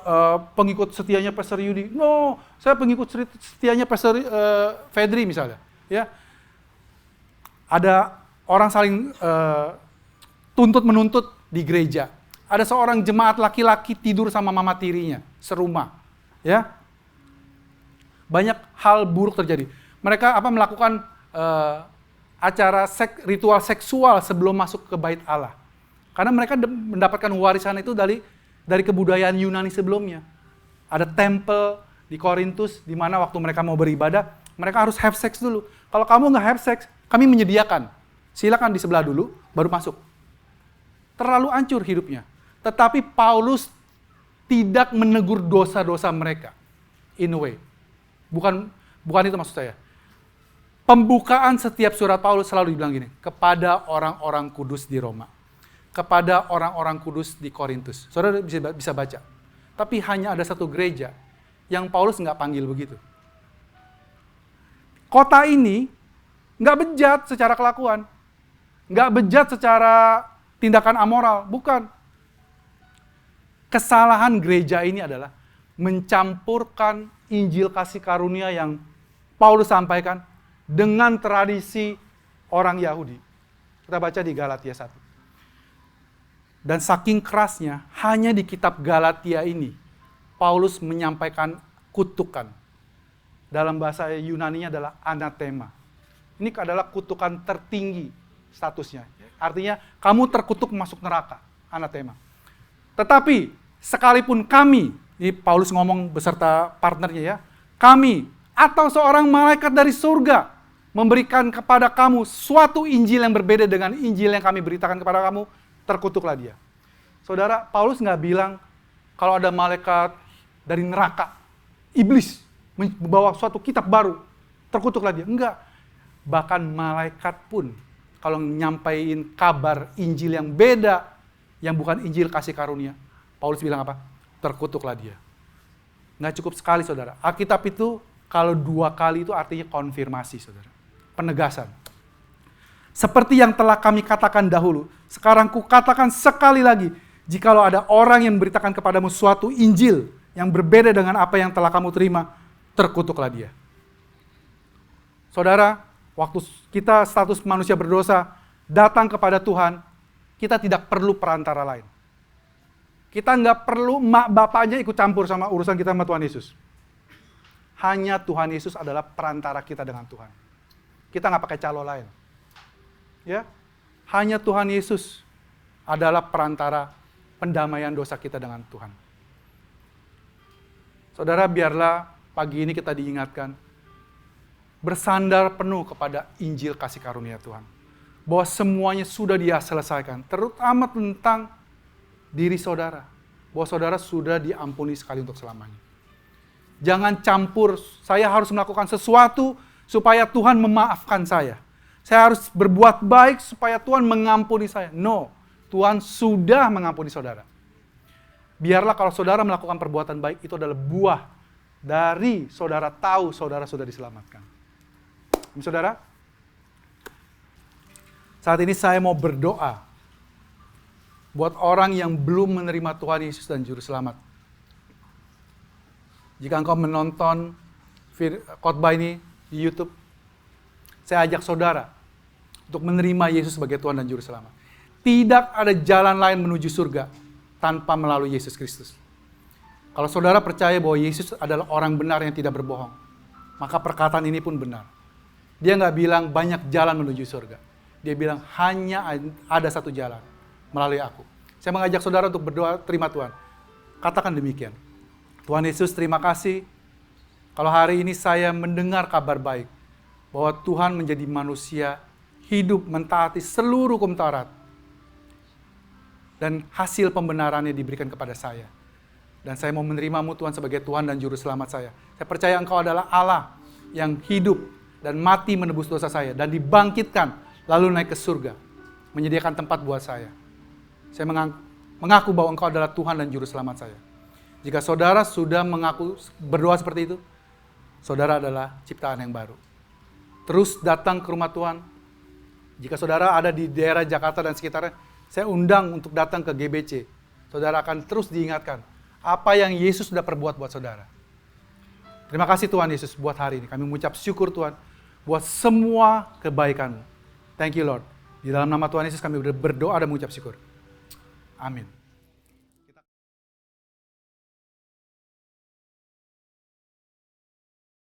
pengikut setianya Pastor Yudi. No, saya pengikut setianya Pastor Fedri misalnya. Ya, ada orang saling tuntut-menuntut di gereja. Ada seorang jemaat laki-laki tidur sama mama tirinya, serumah. Ya, banyak hal buruk terjadi. Mereka melakukan acara ritual seksual sebelum masuk ke bait Allah. Karena mereka mendapatkan warisan itu dari kebudayaan Yunani sebelumnya. Ada tempel di Korintus, di mana waktu mereka mau beribadah, mereka harus have sex dulu. Kalau kamu nggak have sex, kami menyediakan. Silakan di sebelah dulu, baru masuk. Terlalu hancur hidupnya. Tetapi Paulus tidak menegur dosa-dosa mereka. In a way. Bukan itu maksud saya. Pembukaan setiap surat Paulus selalu dibilang gini, kepada orang-orang kudus di Roma, kepada orang-orang kudus di Korintus. Saudara bisa baca. Tapi hanya ada satu gereja yang Paulus nggak panggil begitu. Kota ini nggak bejat secara kelakuan, nggak bejat secara tindakan amoral, bukan. Kesalahan gereja ini adalah mencampurkan Injil kasih karunia yang Paulus sampaikan dengan tradisi orang Yahudi. Kita baca di Galatia 1. Dan saking kerasnya, hanya di kitab Galatia ini, Paulus menyampaikan kutukan. Dalam bahasa Yunani-nya adalah anathema. Ini adalah kutukan tertinggi statusnya. Artinya, kamu terkutuk masuk neraka. Anathema. Tetapi, sekalipun kami, ini Paulus ngomong beserta partnernya ya, kami atau seorang malaikat dari surga memberikan kepada kamu suatu Injil yang berbeda dengan Injil yang kami beritakan kepada kamu, terkutuklah dia. Saudara, Paulus nggak bilang kalau ada malaikat dari neraka, iblis, membawa suatu kitab baru, terkutuklah dia. Enggak. Bahkan malaikat pun, kalau nyampaikan kabar Injil yang beda, yang bukan Injil kasih karunia, Paulus bilang apa? Terkutuklah dia. Nggak cukup sekali, saudara. Alkitab itu, kalau 2 kali itu artinya konfirmasi, saudara. Penegasan. Seperti yang telah kami katakan dahulu, sekarang kukatakan sekali lagi, jikalau ada orang yang memberitakan kepadamu suatu Injil yang berbeda dengan apa yang telah kamu terima, terkutuklah dia. Saudara, waktu kita status manusia berdosa datang kepada Tuhan, kita tidak perlu perantara lain. Kita nggak perlu mak bapaknya ikut campur sama urusan kita sama Tuhan Yesus. Hanya Tuhan Yesus adalah perantara kita dengan Tuhan. Kita nggak pakai calo lain. Ya, hanya Tuhan Yesus adalah perantara pendamaian dosa kita dengan Tuhan. Saudara, biarlah pagi ini kita diingatkan, bersandar penuh kepada Injil kasih karunia Tuhan. Bahwa semuanya sudah Dia selesaikan, terutama tentang diri saudara. Bahwa saudara sudah diampuni sekali untuk selamanya. Jangan campur, saya harus melakukan sesuatu supaya Tuhan memaafkan saya. Saya harus berbuat baik supaya Tuhan mengampuni saya. No, Tuhan sudah mengampuni saudara. Biarlah kalau saudara melakukan perbuatan baik, itu adalah buah dari saudara tahu saudara sudah diselamatkan. Saudara, saat ini saya mau berdoa buat orang yang belum menerima Tuhan Yesus dan Juru Selamat. Jika engkau menonton khotbah ini di YouTube, saya ajak saudara untuk menerima Yesus sebagai Tuhan dan Juru Selamat. Tidak ada jalan lain menuju surga tanpa melalui Yesus Kristus. Kalau saudara percaya bahwa Yesus adalah orang benar yang tidak berbohong, maka perkataan ini pun benar. Dia nggak bilang banyak jalan menuju surga. Dia bilang hanya ada satu jalan, melalui aku. Saya mengajak saudara untuk berdoa, terima Tuhan. Katakan demikian. Tuhan Yesus, terima kasih kalau hari ini saya mendengar kabar baik bahwa Tuhan menjadi manusia, hidup mentaati seluruh hukum Taurat. Dan hasil pembenarannya diberikan kepada saya. Dan saya mau menerimamu Tuhan sebagai Tuhan dan Juru Selamat saya. Saya percaya Engkau adalah Allah yang hidup dan mati menebus dosa saya. Dan dibangkitkan lalu naik ke surga. Menyediakan tempat buat saya. Saya mengaku bahwa Engkau adalah Tuhan dan Juru Selamat saya. Jika saudara sudah mengaku berdoa seperti itu, saudara adalah ciptaan yang baru. Terus datang ke rumah Tuhan. Jika saudara ada di daerah Jakarta dan sekitarnya, saya undang untuk datang ke GBC. Saudara akan terus diingatkan apa yang Yesus sudah perbuat buat saudara. Terima kasih Tuhan Yesus buat hari ini. Kami mengucap syukur Tuhan buat semua kebaikan-Mu. Thank you Lord. Di dalam nama Tuhan Yesus kami berdoa dan mengucap syukur. Amin.